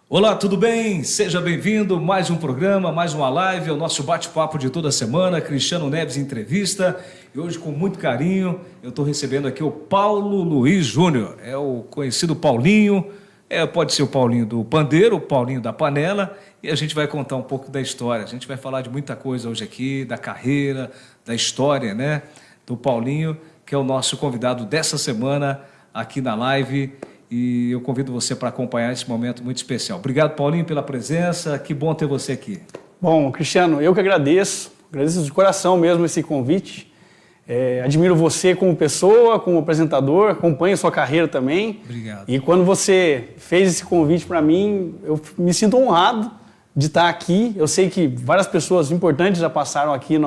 Olá, tudo bem? Seja bem-vindo, mais um programa, mais uma live, é o nosso bate-papo de toda semana, Cristiano Neves Entrevista, e hoje com muito carinho eu estou recebendo aqui o Paulo Luiz Júnior, é o conhecido Paulinho, pode ser o Paulinho do Pandeiro, o Paulinho da Panela, e a gente vai contar um pouco da história, a gente vai falar de muita coisa hoje aqui, da carreira, da história, né, do Paulinho, que é o nosso convidado dessa semana aqui na live. E eu convido você para acompanhar esse momento muito especial. Obrigado, Paulinho, pela presença. Que bom ter você aqui. Bom, Cristiano, eu que agradeço de coração mesmo esse convite. Admiro você como pessoa, como apresentador, acompanho sua carreira também. Obrigado. E quando você fez esse convite para mim, eu me sinto honrado de estar aqui. Eu sei que várias pessoas importantes já passaram aqui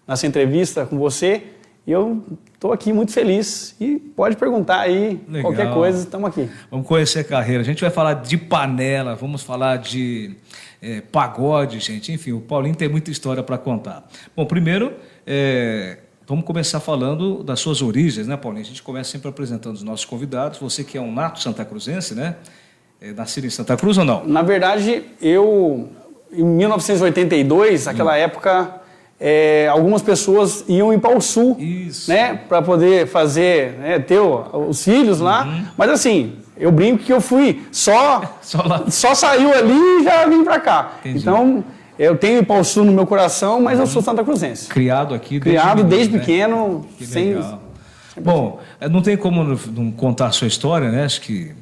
nessa entrevista com você. E eu estou aqui muito feliz e pode perguntar aí. Legal. Qualquer coisa, estamos aqui. Vamos conhecer a carreira. A gente vai falar de panela, vamos falar de pagode, gente. Enfim, o Paulinho tem muita história para contar. Bom, primeiro, vamos começar falando das suas origens, né, Paulinho? A gente começa sempre apresentando os nossos convidados. Você que é um nato santacruzense, né? Nascido em Santa Cruz ou não? Na verdade, eu, em 1982, aquela época... algumas pessoas iam ir para o sul, né, para poder fazer, né, ter os filhos lá, mas assim, eu brinco que eu fui só saiu ali e já vim para cá. Entendi. Então, eu tenho Ipauçu no meu coração, mas eu sou santacruzense. Criado aqui desde pequeno, né? Sem... Bom, não tem como não contar a sua história, né? Acho que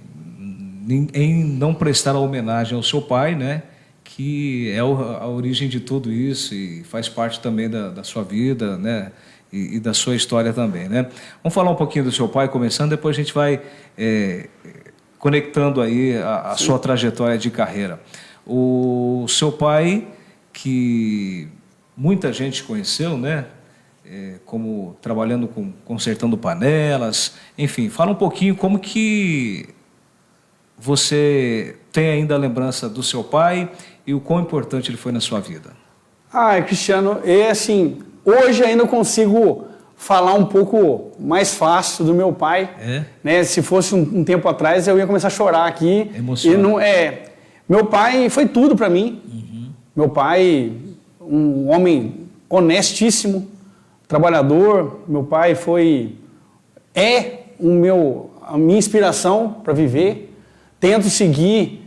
em não prestar a homenagem ao seu pai, né? Que é a origem de tudo isso e faz parte também da sua vida, né? E da sua história também, né? Vamos falar um pouquinho do seu pai, começando, depois a gente vai conectando aí a sua trajetória de carreira. O seu pai, que muita gente conheceu, né? Como trabalhando consertando panelas, enfim, fala um pouquinho como que você tem ainda a lembrança do seu pai e o quão importante ele foi na sua vida. Cristiano, assim, hoje ainda eu consigo falar um pouco mais fácil do meu pai. Né? Se fosse um tempo atrás, eu ia começar a chorar aqui. Emocionado. Meu pai foi tudo para mim. Meu pai, um homem honestíssimo, trabalhador. Meu pai a minha inspiração para viver. Tento seguir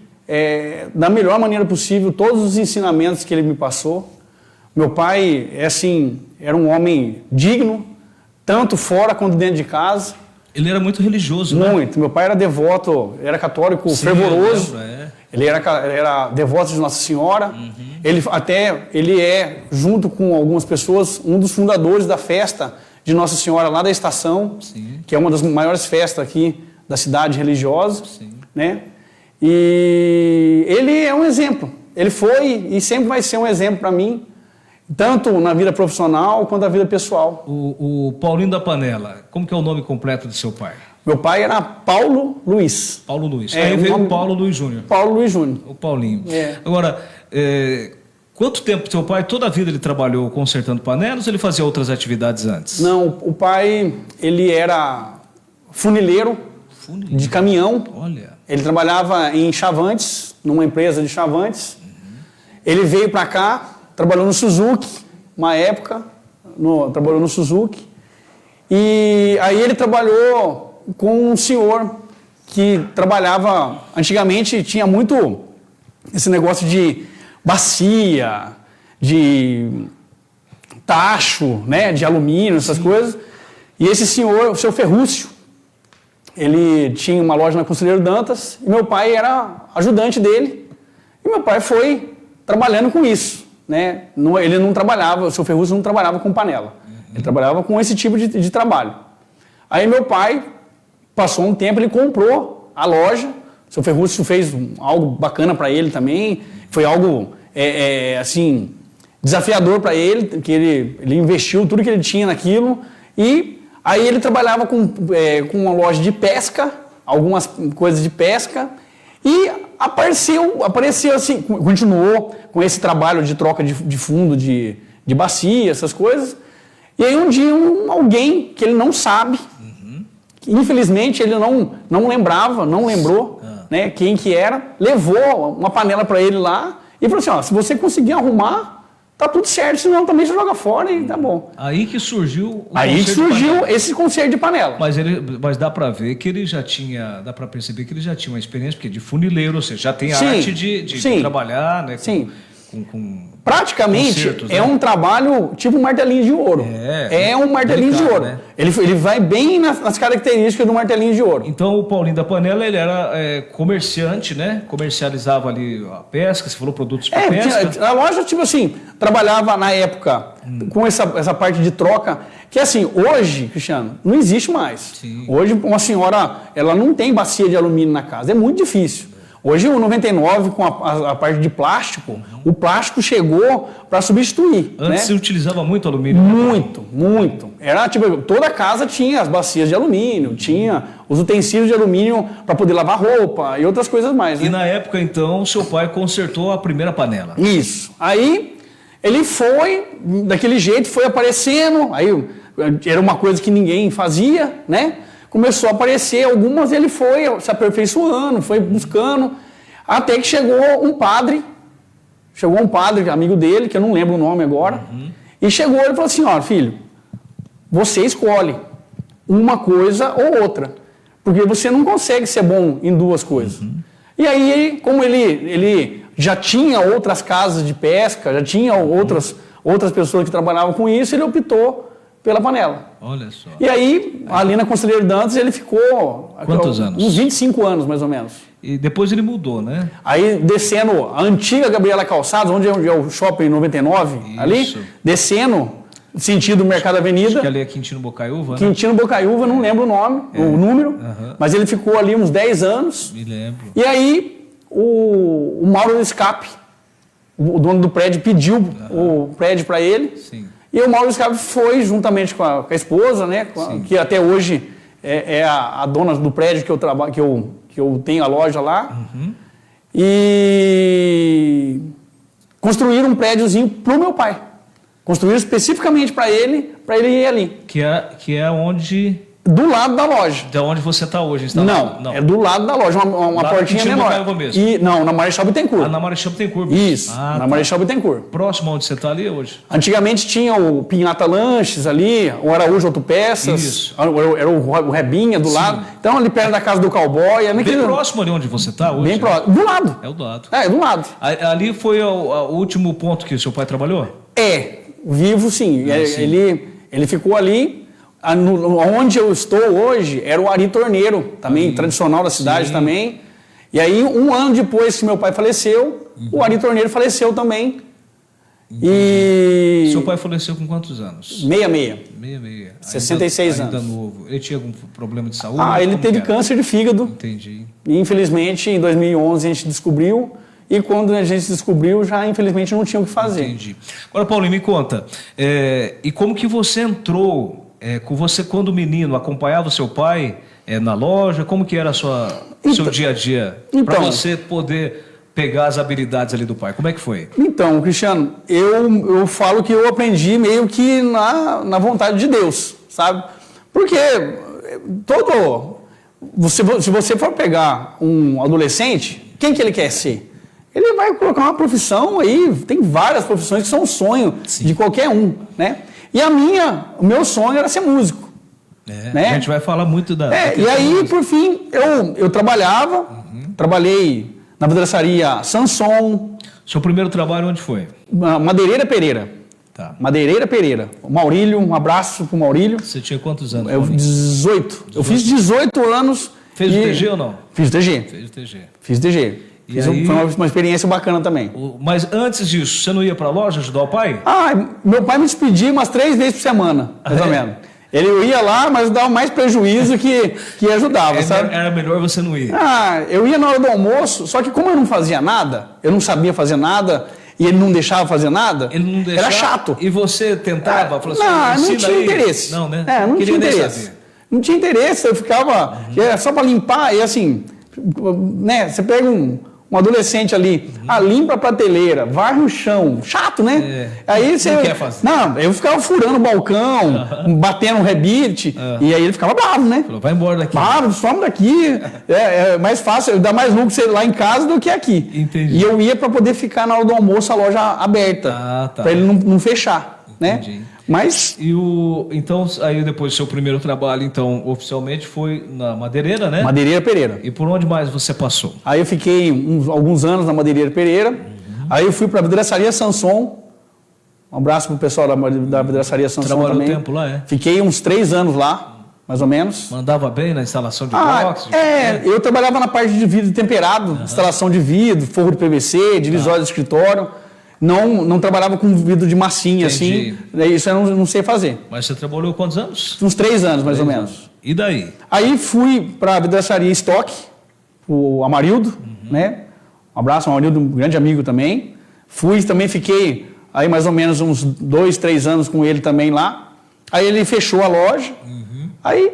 da melhor maneira possível todos os ensinamentos que ele me passou. Meu pai, era um homem digno, tanto fora quanto dentro de casa. Ele era muito religioso, muito. Né? Meu pai era devoto, era católico. Sim, fervoroso. Ele era devoto de Nossa Senhora. Ele é, junto com algumas pessoas, um dos fundadores da festa de Nossa Senhora lá da estação. Sim. Que é uma das maiores festas aqui da cidade religiosa. Sim. Né? E ele é um exemplo. Ele foi e sempre vai ser um exemplo para mim, tanto na vida profissional quanto na vida pessoal. O Paulinho da Panela, como que é o nome completo do seu pai? Meu pai era Paulo Luiz. Paulo Luiz. Aí veio o Paulo Luiz Júnior. Paulo Luiz Júnior. O Paulinho. Agora, quanto tempo seu pai, toda a vida ele trabalhou consertando panelas ou ele fazia outras atividades antes? Não, o pai, ele era funileiro de caminhão. Olha. Ele trabalhava em Chavantes, numa empresa de Chavantes. Ele veio para cá, trabalhou no Suzuki, uma época, trabalhou no Suzuki. E aí ele trabalhou com um senhor que trabalhava, antigamente tinha muito esse negócio de bacia, de tacho, né, de alumínio, essas coisas. E esse senhor, o seu Ferrúcio, ele tinha uma loja na Conselheiro Dantas e meu pai era ajudante dele. E meu pai foi trabalhando com isso, né? Ele não trabalhava, o seu Ferrúcio não trabalhava com panela. Ele trabalhava com esse tipo de trabalho. Aí meu pai, passou um tempo, ele comprou a loja. O seu Ferrúcio fez algo bacana para ele também. Foi algo, assim, desafiador para ele, que ele investiu tudo que ele tinha naquilo. E aí ele trabalhava com uma loja de pesca, algumas coisas de pesca, e apareceu assim, continuou com esse trabalho de troca de fundo, de bacia, essas coisas. E aí um dia alguém que ele não sabe, que infelizmente ele não lembrava, não lembrou, né, quem que era, levou uma panela para ele lá e falou assim, ó, se você conseguir arrumar, tá tudo certo, senão também você joga fora e tá bom. Aí que surgiu Esse conserto de panela. Mas dá para ver que ele já tinha, dá para perceber que ele já tinha uma experiência, porque de funileiro, ou seja, já tem a arte de trabalhar, né? Praticamente é um trabalho tipo um martelinho de ouro. É um martelinho de ouro. Né? Ele vai bem nas características do martelinho de ouro. Então o Paulinho da Panela, ele era comerciante, né? Comercializava ali a pesca, você falou produtos para pesca. A loja, tipo assim, trabalhava na época com essa parte de troca, que assim, hoje, Cristiano, não existe mais. Sim. Hoje uma senhora, ela não tem bacia de alumínio na casa, é muito difícil. Hoje o 99 com a parte de plástico, o plástico chegou para substituir. Antes se utilizava muito alumínio. Muito. Era tipo, toda casa tinha as bacias de alumínio, tinha os utensílios de alumínio para poder lavar roupa e outras coisas mais. Né? E na época então seu pai consertou a primeira panela. Isso. Aí ele foi daquele jeito, foi aparecendo. Aí era uma coisa que ninguém fazia, né? Começou a aparecer algumas, ele foi se aperfeiçoando, foi buscando, até que chegou um padre, amigo dele, que eu não lembro o nome agora, e chegou e falou assim, ó, filho, você escolhe uma coisa ou outra, porque você não consegue ser bom em duas coisas. E aí, como ele já tinha outras casas de pesca, já tinha outras pessoas que trabalhavam com isso, ele optou pela panela. Olha só. E aí, ali na Conselheiro Dantas, ele ficou... Quantos anos? Uns 25 anos, mais ou menos. E depois ele mudou, né? Aí, descendo a antiga Gabriela Calçados, onde é o Shopping 99, Isso. ali, descendo, sentido Mercado Avenida. Acho que ali é Quintino Bocaiúva, né? Quintino Bocaiúva, não lembro o nome, o número, mas ele ficou ali uns 10 anos. Me lembro. E aí, o Mauro do Escape, o dono do prédio, pediu o prédio para ele. Sim. E o Mauro Escape foi, juntamente com a esposa, né, que até hoje é a dona do prédio que eu trabalho, que eu tenho a loja lá, e construíram um prédiozinho para o meu pai. Construíram especificamente para ele ir ali. Que é onde... Do lado da loja. De onde você está hoje? Não, é do lado da loja, uma portinha menor. Mesmo. E, não, na Marechal Bittencourt. Na Marechal Bittencourt. Isso, na Marechal Bittencourt. Próximo onde você está ali hoje? Antigamente tinha o Pinhata Lanches ali, o Araújo Autopeças. Isso. Era o Rebinha do lado. Então ali perto da casa do cowboy. Bem próximo ali onde você está hoje? Bem próximo. Do lado. É o do lado. É, do lado. Ali foi o último ponto que o seu pai trabalhou? Vivo sim. Sim. Ele ficou ali. Onde eu estou hoje era o Ari Torneiro, também tradicional da cidade também. E aí, um ano depois que meu pai faleceu, o Ari Torneiro faleceu também. E... Seu pai faleceu com quantos anos? 66. 66 ainda anos. Novo. Ele tinha algum problema de saúde? Ele teve câncer de fígado. Entendi. E infelizmente, em 2011 a gente descobriu. E quando a gente descobriu, já infelizmente não tinha o que fazer. Entendi. Agora, Paulinho, me conta. E como que você entrou... com você, quando menino, acompanhava o seu pai na loja? Como que era seu dia a dia? Para você poder pegar as habilidades ali do pai. Como é que foi? Então, Cristiano, eu falo que eu aprendi meio que na vontade de Deus, sabe? Porque se você for pegar um adolescente, quem que ele quer ser? Ele vai colocar uma profissão aí, tem várias profissões que são um sonho de qualquer um, né? E o meu sonho era ser músico. Né? A gente vai falar muito da... E aí, por fim, eu trabalhava, trabalhei na vidraçaria Sanson. Seu primeiro trabalho onde foi? Madeireira Pereira. Tá. Madeireira Pereira. O Maurílio, um abraço pro Maurílio. Você tinha quantos anos? 18. Eu fiz 18 anos. Fez o TG ou não? Fiz o TG. Fez o TG. Fiz o TG. Foi uma experiência bacana também. Mas antes disso, você não ia para a loja ajudar o pai? Meu pai me despedia umas 3 vezes por semana, mais ou menos. Ele ia lá, mas dava mais prejuízo que ajudava, sabe? Era melhor você não ir. Eu ia na hora do almoço, só que como eu não fazia nada, eu não sabia fazer nada, e ele não deixava fazer nada, era chato. E você tentava? Falou assim, não tinha interesse. Não, né? Não tinha interesse. Não tinha interesse, eu ficava... Era só para limpar, e assim... né? Você pega um adolescente ali, limpa a prateleira, varre o chão, chato, né? Aí você... Não quer fazer. Não, eu ficava furando o balcão, batendo um rebite, e aí ele ficava bravo, né? Falou, vai embora daqui. Some daqui. É mais fácil, dá mais lucro você ir lá em casa do que aqui. Entendi. E eu ia para poder ficar na hora do almoço a loja aberta. Tá. Para ele não fechar, Entendi. né? Mas... Então, aí depois do seu primeiro trabalho, então, oficialmente, foi na Madeireira, né? Madeireira Pereira. E por onde mais você passou? Aí eu fiquei alguns anos na Madeireira Pereira. Aí eu fui para a Vidraçaria Sanson. Um abraço pro pessoal da Vidraçaria Sanson também. Trabalhou tempo lá, é? Fiquei uns 3 anos lá, mais ou menos. Mandava bem na instalação de box? Eu trabalhava na parte de vidro temperado, instalação de vidro, forro de PVC, divisório de escritório. Não trabalhava com vidro de massinha, Entendi. assim. Isso eu não sei fazer. Mas você trabalhou quantos anos? Uns 3 anos, mais ou menos. E daí? Aí fui para a Vidraçaria Estoque, o Amarildo, né? Um abraço, Amarildo, um grande amigo também. Fiquei aí mais ou menos uns 2, 3 anos com ele também lá. Aí ele fechou a loja. Aí,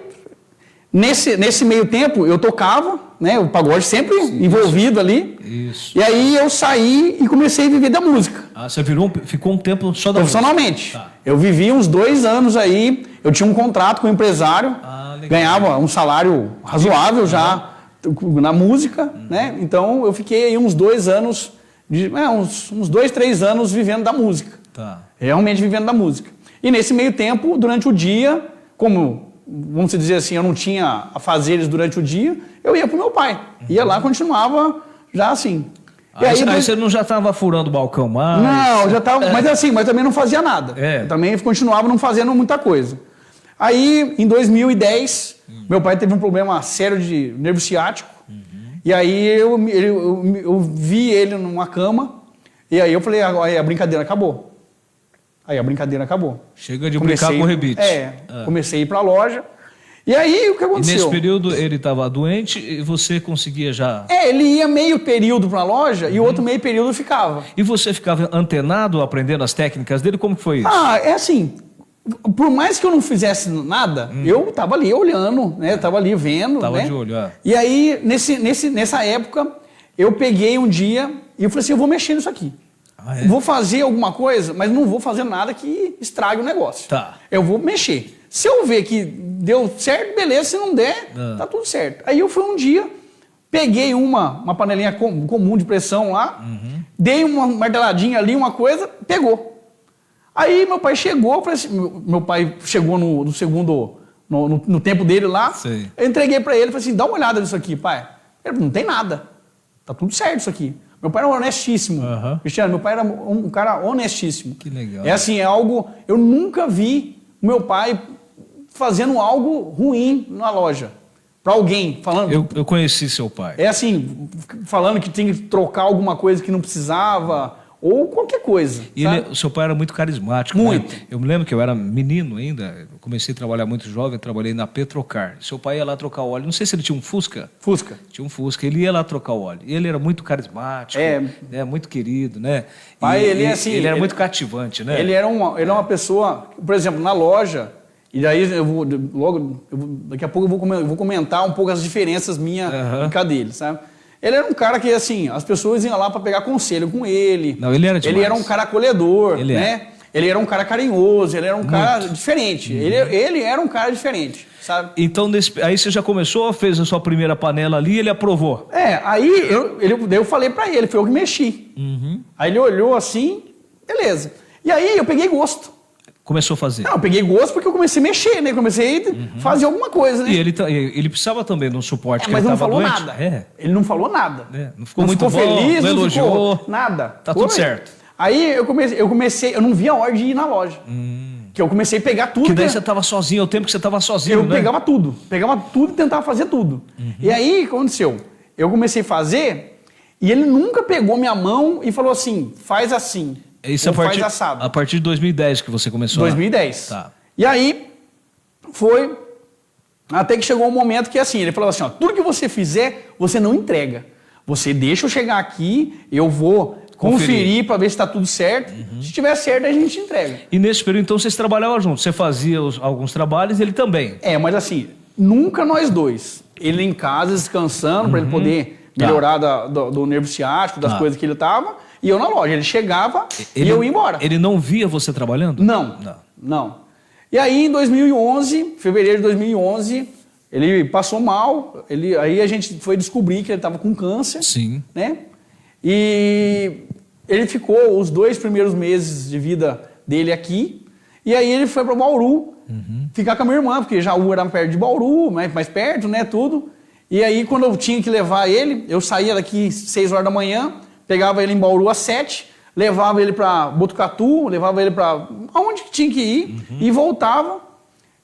nesse meio tempo, eu tocava, né? O pagode sempre envolvido ali. Isso. E aí eu saí e comecei a viver da música. Você ficou um tempo só da música? Profissionalmente. Tá. Eu vivi uns 2 anos aí, eu tinha um contrato com o empresário, Legal. ganhava um salário razoável já na música, né? Então eu fiquei aí uns 2 anos, uns 2, 3 anos vivendo da música. Tá. Realmente vivendo da música. E nesse meio tempo, durante o dia, como, vamos dizer assim, eu não tinha afazeres durante o dia, eu ia pro meu pai. Ia lá, continuava já assim. Aí você não já estava furando o balcão mais? Não, já estava, mas também não fazia nada. Eu também continuava não fazendo muita coisa. Aí, em 2010, meu pai teve um problema sério de nervo ciático. E aí eu vi ele numa cama, e aí eu falei, aí a brincadeira acabou. Chega de brincar com o rebite. Comecei a ir para a loja. E aí, o que aconteceu? E nesse período ele estava doente e você conseguia já... Ele ia meio período para a loja e o outro meio período ficava. E você ficava antenado, aprendendo as técnicas dele? Como que foi isso? É assim, por mais que eu não fizesse nada, eu estava ali olhando, né? Estava ali vendo, Tava né? de olho, E aí, nessa época, eu peguei um dia e eu falei assim, eu vou mexer nisso aqui. Vou fazer alguma coisa, mas não vou fazer nada que estrague o negócio. Tá. Eu vou mexer. Se eu ver que deu certo, beleza. Se não der, tá tudo certo. Aí eu fui um dia, peguei uma panelinha comum de pressão lá, dei uma marteladinha ali, uma coisa, pegou. Aí meu pai chegou, meu pai chegou no segundo, no tempo dele lá, Sei. eu entreguei pra ele, falei assim, dá uma olhada nisso aqui, pai. Ele falou, não tem nada, tá tudo certo isso aqui. Meu pai era honestíssimo. Cristiano, meu pai era um cara honestíssimo. Que legal. É assim, é algo... Eu nunca vi meu pai fazendo algo ruim na loja. Pra alguém, falando... Eu conheci seu pai. É assim, falando que tem que trocar alguma coisa que não precisava, ou qualquer coisa. E o seu pai era muito carismático. Muito. Né? Eu me lembro que eu era menino ainda, eu comecei a trabalhar muito jovem, trabalhei na Petrocar. Seu pai ia lá trocar o óleo, não sei se ele tinha um Fusca. Fusca. Tinha um Fusca, ele ia lá trocar o óleo. E ele era muito carismático, né? Muito querido, né? Pai, ele era muito cativante, né? Ele era uma pessoa, por exemplo, na loja, e daí daqui a pouco eu vou comentar um pouco as diferenças minhas e cá dele, sabe? Ele era um cara que, assim, as pessoas iam lá para pegar conselho com ele. Não, ele era demais. Ele era um cara acolhedor, né? Ele era um cara carinhoso, ele era um cara diferente. Ele era um cara diferente, sabe? Então, aí você já começou, fez a sua primeira panela ali e ele aprovou. Aí eu falei para ele, foi eu que mexi. Aí ele olhou assim, beleza. E aí eu peguei gosto. Começou a fazer. Não, eu peguei gosto porque eu comecei a mexer, né? Comecei a fazer alguma coisa, né? E ele precisava também de um suporte, que mas ele não estava falou doente. nada. Ele não falou nada. Não ficou muito feliz, não elogiou. Não ficou nada. Tá tudo certo. Aí eu comecei, eu não via a hora de ir na loja. Que eu comecei a pegar tudo. Que daí você estava sozinho, é o tempo que você estava sozinho, né? Pegava tudo e tentava fazer tudo. E aí, o que aconteceu? Eu comecei a fazer e ele nunca pegou minha mão e falou assim, faz assim. Isso a partir de 2010 que você começou? 2010. Tá. E aí, foi até que chegou um momento que assim, ele falou assim, ó, tudo que você fizer, você não entrega. Você deixa eu chegar aqui, eu vou conferir para ver se está tudo certo. Se estiver certo, a gente entrega. E nesse período, então, vocês trabalhavam juntos? Você fazia alguns trabalhos e ele também? Mas assim, nunca nós dois. Ele em casa, descansando, para ele poder melhorar do nervo ciático, das coisas que ele estava. E eu na loja. Ele chegava e eu ia embora. Ele não via você trabalhando? Não. E aí, em 2011, fevereiro de 2011, Ele passou mal, aí a gente foi descobrir que ele estava com câncer. Sim. Né? E ele ficou os 2 primeiros meses de vida dele aqui. E aí ele foi para Bauru ficar com a minha irmã, porque Jaú era perto de Bauru, mais perto, né, tudo. E aí quando eu tinha que levar ele, eu saía daqui 6 horas da manhã, pegava ele em Bauru às 7, levava ele para Botucatu, levava ele para aonde que tinha que ir e voltava.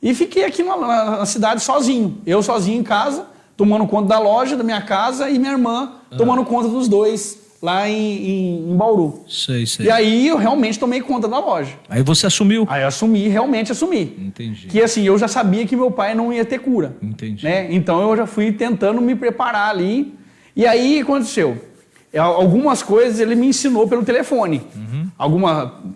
E fiquei aqui na cidade sozinho. Eu sozinho em casa, tomando conta da loja, da minha casa, e minha irmã tomando conta dos 2 lá em Bauru. Sei. E aí eu realmente tomei conta da loja. Aí você assumiu. Aí eu realmente assumi. Entendi. Que assim, eu já sabia que meu pai não ia ter cura. Entendi. Né? Então eu já fui tentando me preparar ali. E aí o que aconteceu? Algumas coisas ele me ensinou pelo telefone.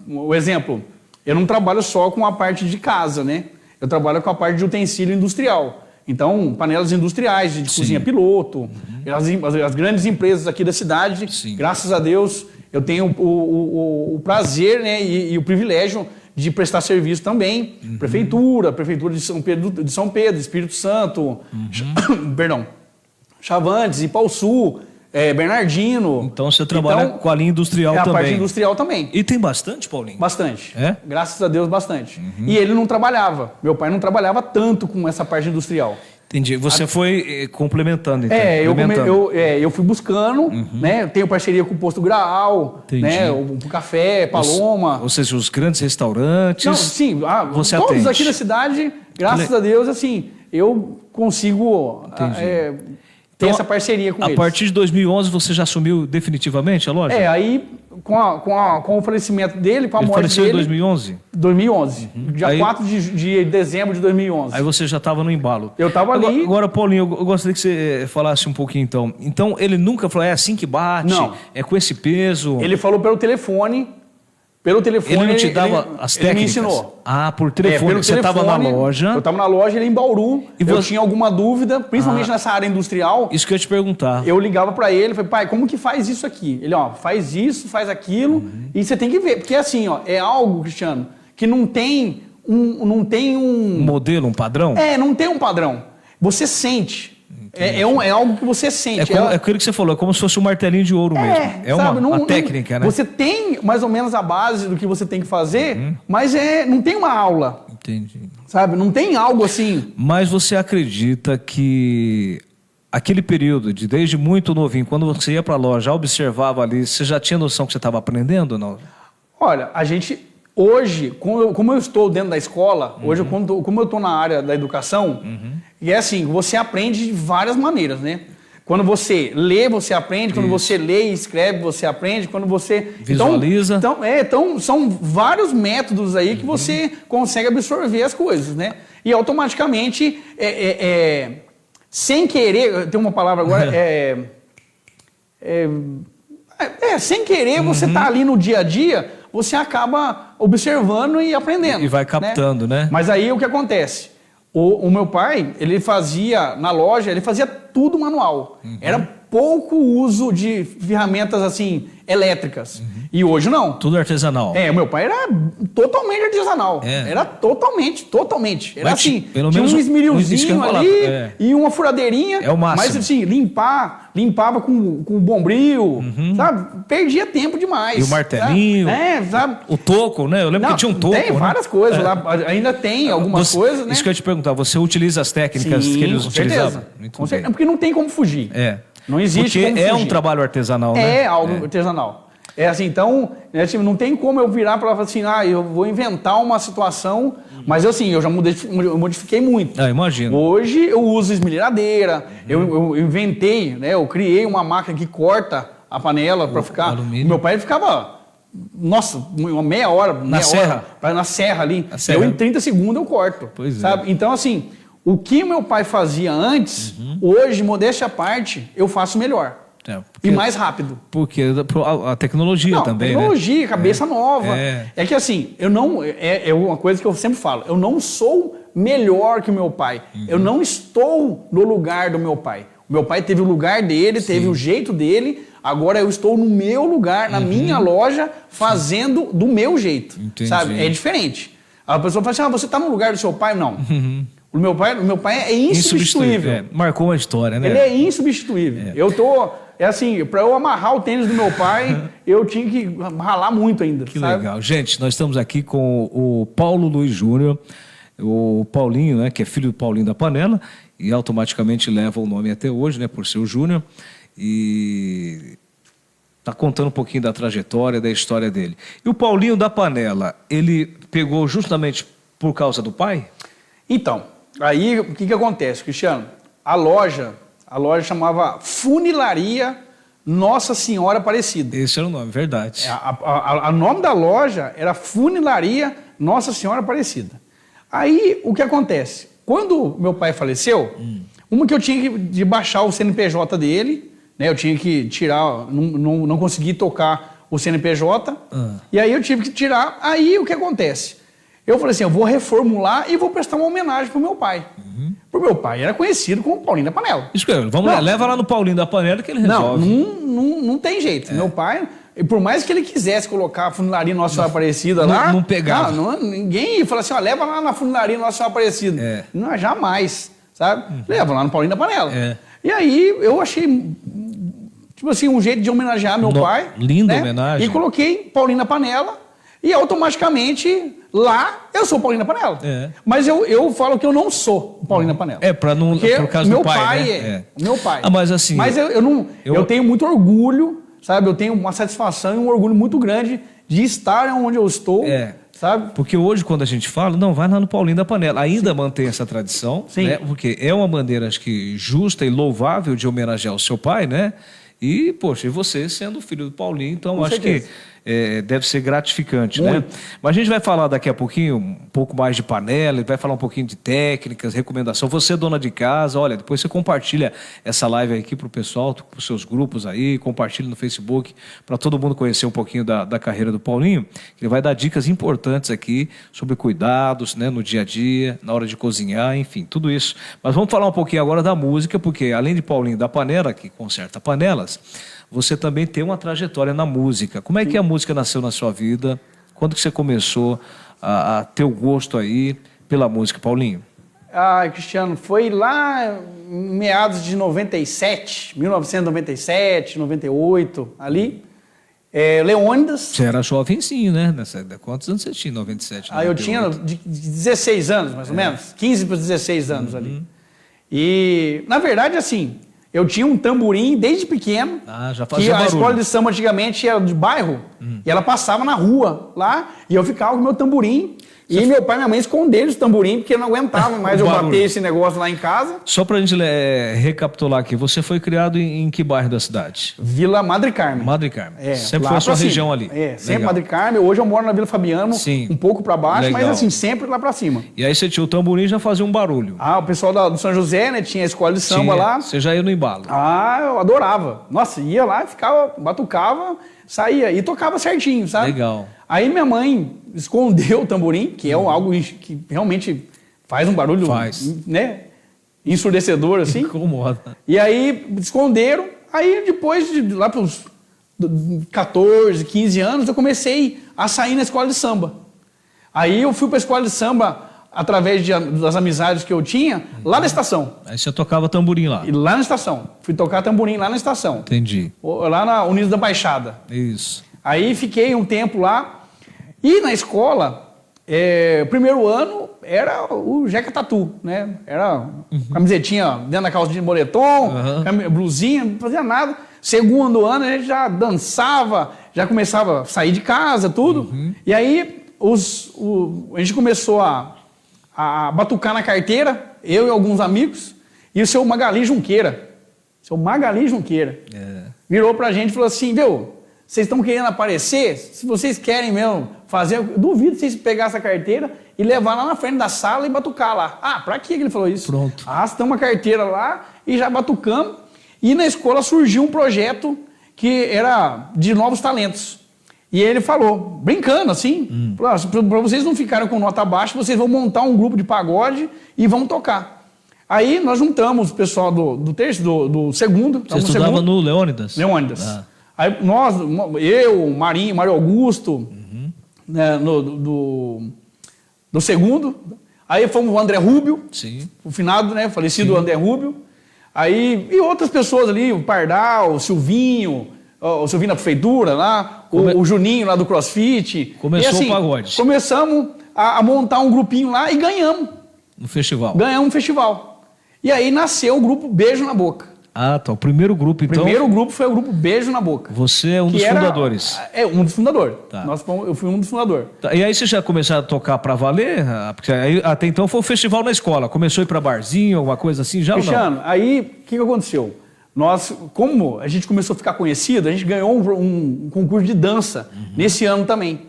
O exemplo, eu não trabalho só com a parte de casa, né? Eu trabalho com a parte de utensílio industrial. Então, panelas industriais, de cozinha piloto, as grandes empresas aqui da cidade, graças a Deus, eu tenho o prazer, né, e o privilégio de prestar serviço também. Prefeitura de São Pedro, Espírito Santo, perdão, Chavantes, Ipauçu, Bernardino. Então você trabalha com a linha industrial também. A parte industrial também. E tem bastante, Paulinho? Bastante. É? Graças a Deus, bastante. E ele não trabalhava. Meu pai não trabalhava tanto com essa parte industrial. Entendi. Você foi complementando, então. Eu fui buscando, né? Tenho parceria com o Posto Graal, né? O Café, Paloma. Ou seja, os grandes restaurantes. Não, sim, você todos atende. aqui da cidade, graças a Deus, assim, eu consigo ter essa parceria com eles. A partir de 2011 você já assumiu definitivamente a loja? Aí com o falecimento dele, com a Ele morte faleceu dele... em 2011? 2011. Dia 4 de dezembro de 2011. Aí você já estava no embalo. Eu estava ali... Agora, Paulinho, eu gostaria que você falasse um pouquinho, então. Então, ele nunca falou, é assim que bate? Não. É com esse peso? Ele falou pelo telefone... Ele não te dava as técnicas? Ele me ensinou. Ah, por telefone. Você estava na loja. Eu estava na loja, ele em Bauru. E eu tinha alguma dúvida, principalmente nessa área industrial. Isso que eu ia te perguntar. Eu ligava para ele, falei, pai, como que faz isso aqui? Ele, faz isso, faz aquilo, e você tem que ver. Porque assim, é algo, Cristiano, que não tem um modelo, um padrão? Não tem um padrão. Você sente. É algo que você sente. É aquilo que você falou, é como se fosse um martelinho de ouro mesmo. É uma técnica, né? Você tem mais ou menos a base do que você tem que fazer, mas não tem uma aula. Entendi. Sabe? Não tem algo assim. Mas você acredita que aquele período de desde muito novinho, quando você ia para a loja, observava ali, você já tinha noção que você estava aprendendo ou não? Olha, a gente... Hoje, como eu estou dentro da escola, hoje, como eu estou na área da educação, e é assim, você aprende de várias maneiras, né? Quando você lê, você aprende. Quando você lê e escreve, você aprende. Quando você... visualiza. Então, são vários métodos aí que você consegue absorver as coisas, né? E automaticamente, sem querer... Tem uma palavra agora, sem querer, você tá ali no dia a dia... Você acaba observando e aprendendo. E vai captando, né? Mas aí o que acontece? O meu pai, ele fazia na loja, ele fazia tudo manual. Era pouco uso de ferramentas assim elétricas. E hoje não. Tudo artesanal. O meu pai era totalmente artesanal. Era totalmente. Era mas, assim, pelo tinha menos um esmerilzinho ali e uma furadeirinha. É o máximo. Mas assim, limpava com bombril, sabe? Perdia tempo demais. E o martelinho. Sabe? O toco, né? Eu lembro que tinha um toco. Tem várias coisas lá. Ainda tem algumas coisas, né? Isso que eu ia te perguntar. Você utiliza as técnicas que eles utilizavam? Com certeza. Porque não tem como fugir. Não existe porque como fugir. Um trabalho artesanal, né? É algo artesanal. Assim, então, não tem como eu virar para falar assim, eu vou inventar uma situação, mas assim, eu já modifiquei muito. Imagino. Hoje eu uso esmerilhadeira, eu inventei, né? Eu criei uma máquina que corta a panela para ficar... Alumínio. Meu pai ficava, uma meia hora na serra ali. Eu em 30 segundos eu corto. Pois sabe? Então, assim, o que meu pai fazia antes, hoje, modéstia à parte, eu faço melhor. E mais rápido. Porque a tecnologia também, tecnologia, né? cabeça nova. É que assim, eu não... É uma coisa que eu sempre falo. Eu não sou melhor que o meu pai. Eu não estou no lugar do meu pai. O meu pai teve o lugar dele, teve o jeito dele. Agora eu estou no meu lugar, na minha loja, fazendo do meu jeito. Entendi. Sabe? É diferente. A pessoa fala assim, você está no lugar do seu pai? Não. O meu pai é insubstituível. Marcou uma história, né? Ele é insubstituível. Para eu amarrar o tênis do meu pai, eu tinha que ralar muito ainda. Que legal. Gente, nós estamos aqui com o Paulo Luiz Júnior, o Paulinho, né, que é filho do Paulinho da Panela, e automaticamente leva o nome até hoje, né, por ser o Júnior, e está contando um pouquinho da trajetória, da história dele. E o Paulinho da Panela, ele pegou justamente por causa do pai? Então, aí o que acontece, Cristiano? A loja chamava Funilaria Nossa Senhora Aparecida. Esse era o nome, verdade. O nome da loja era Funilaria Nossa Senhora Aparecida. Aí, o que acontece? Quando meu pai faleceu, uma que eu tinha de baixar o CNPJ dele, né? Eu tinha que tirar, não consegui tocar o CNPJ, e aí eu tive que tirar. Aí, o que acontece? Eu falei assim, eu vou reformular e vou prestar uma homenagem pro meu pai. Porque meu pai era conhecido como Paulinho da Panela. Isso que vamos lá, leva lá no Paulinho da Panela que ele resolve. Não tem jeito. Meu pai, por mais que ele quisesse colocar a Funilaria Nossa Senhora Aparecida lá... Não pegava. Ninguém ia falar assim, leva lá na Funilaria Nossa Senhora Aparecida. Não, jamais, sabe? Leva lá no Paulinho da Panela. E aí, eu achei, tipo assim, um jeito de homenagear meu pai. Linda homenagem. E coloquei Paulinho da Panela e automaticamente... Lá, eu sou Paulinho da Panela. Mas eu falo que eu não sou Paulinho da Panela. Por causa do pai, né? Meu pai. Mas assim... Mas eu tenho muito orgulho, sabe? Eu tenho uma satisfação e um orgulho muito grande de estar onde eu estou, sabe? Porque hoje, quando a gente fala, não, vai lá no Paulinho da Panela. Ainda mantém essa tradição, né? Porque é uma maneira, acho que, justa e louvável de homenagear o seu pai, né? E, poxa, e você sendo filho do Paulinho, então acho que deve ser gratificante, né? Mas a gente vai falar daqui a pouquinho, um pouco mais de panela, vai falar um pouquinho de técnicas, recomendação. Você, dona de casa, olha, depois você compartilha essa live aqui pro pessoal, pros seus grupos aí, compartilha no Facebook, para todo mundo conhecer um pouquinho da carreira do Paulinho, que ele vai dar dicas importantes aqui sobre cuidados, né, no dia a dia, na hora de cozinhar, enfim, tudo isso. Mas vamos falar um pouquinho agora da música, porque além de Paulinho da Panela, que conserta panelas, você também tem uma trajetória na música. Como é que a música nasceu na sua vida? Quando que você começou a ter o gosto aí pela música, Paulinho? Cristiano, foi lá em meados de 1997, 98, ali. Leônidas. Você era jovenzinho, né? Quantos anos você tinha em 97? 98? Eu tinha de 16 anos, mais ou menos. 15 para 16 anos ali. E, na verdade, assim... Eu tinha um tamborim desde pequeno, já fazia que a barulho. escola de samba antigamente era de bairro, e ela passava na rua lá, e eu ficava com o meu tamborim, e meu pai e minha mãe esconderam esse tamborim, porque não aguentava mais eu bater esse negócio lá em casa. Só pra gente recapitular aqui, você foi criado em que bairro da cidade? Vila Madre Carmen. Madre Carmen. Sempre foi a sua região ali. Sempre legal. Madre Carmen. Hoje eu moro na Vila Fabiano, um pouco pra baixo, legal. Mas assim, sempre lá pra cima. E aí você tinha o tamborim e já fazia um barulho. O pessoal do São José, né, tinha a escola de samba lá. Você já ia no embalo. Eu adorava. Nossa, ia lá, ficava, batucava, saía e tocava certinho, sabe? Legal. Aí minha mãe escondeu o tamborim, que é algo que realmente faz um barulho, né, ensurdecedor, assim. Incomoda. E aí esconderam. Aí depois, lá para os 14, 15 anos, eu comecei a sair na escola de samba. Aí eu fui para a escola de samba através das amizades que eu tinha, lá na estação. Aí você tocava tamborim lá? E lá na estação. Fui tocar tamborim lá na estação. Entendi. Lá na Unidos da Baixada. Isso. Aí fiquei um tempo lá. E na escola, primeiro ano era o Jeca Tatu, né? Era camisetinha dentro da calça de moletom, blusinha, não fazia nada. Segundo ano a gente já dançava, já começava a sair de casa, tudo. E aí a gente começou a batucar na carteira, eu e alguns amigos, e o seu Magali Junqueira. Virou pra gente e falou assim, viu, vocês estão querendo aparecer? Se vocês querem mesmo fazer, eu duvido vocês pegar essa carteira e levar lá na frente da sala e batucar lá. Pra que ele falou isso? Pronto. Arrastamos uma carteira lá e já batucamos. E na escola surgiu um projeto que era de novos talentos. E ele falou, brincando assim, para vocês não ficarem com nota baixa, vocês vão montar um grupo de pagode e vão tocar. Aí nós juntamos o pessoal do segundo. Você estudava no Leônidas? Leônidas. Aí nós, eu, Mário Augusto, né, do segundo, Aí fomos o André Rubio, Sim. o finado, né? Falecido André Rubio. Aí, e outras pessoas ali, o Pardal, o Silvinho da prefeitura lá, o Juninho lá do CrossFit. Começou e, assim, o pagode. Começamos a montar um grupinho lá e ganhamos. No festival. Ganhamos um festival. E aí nasceu o grupo Beijo na Boca. Ah, tá. O primeiro grupo, então... O primeiro grupo foi o grupo Beijo na Boca. Você é um dos fundadores. É, um dos fundadores. Tá. Eu fui um dos fundadores. Tá, e aí você já começou a tocar pra valer? Porque aí, até então foi o festival na escola. Começou a ir pra barzinho, alguma coisa assim, já Cristiano, ou não? aí o que aconteceu? Nós, como a gente começou a ficar conhecido, a gente ganhou um concurso de dança nesse ano também.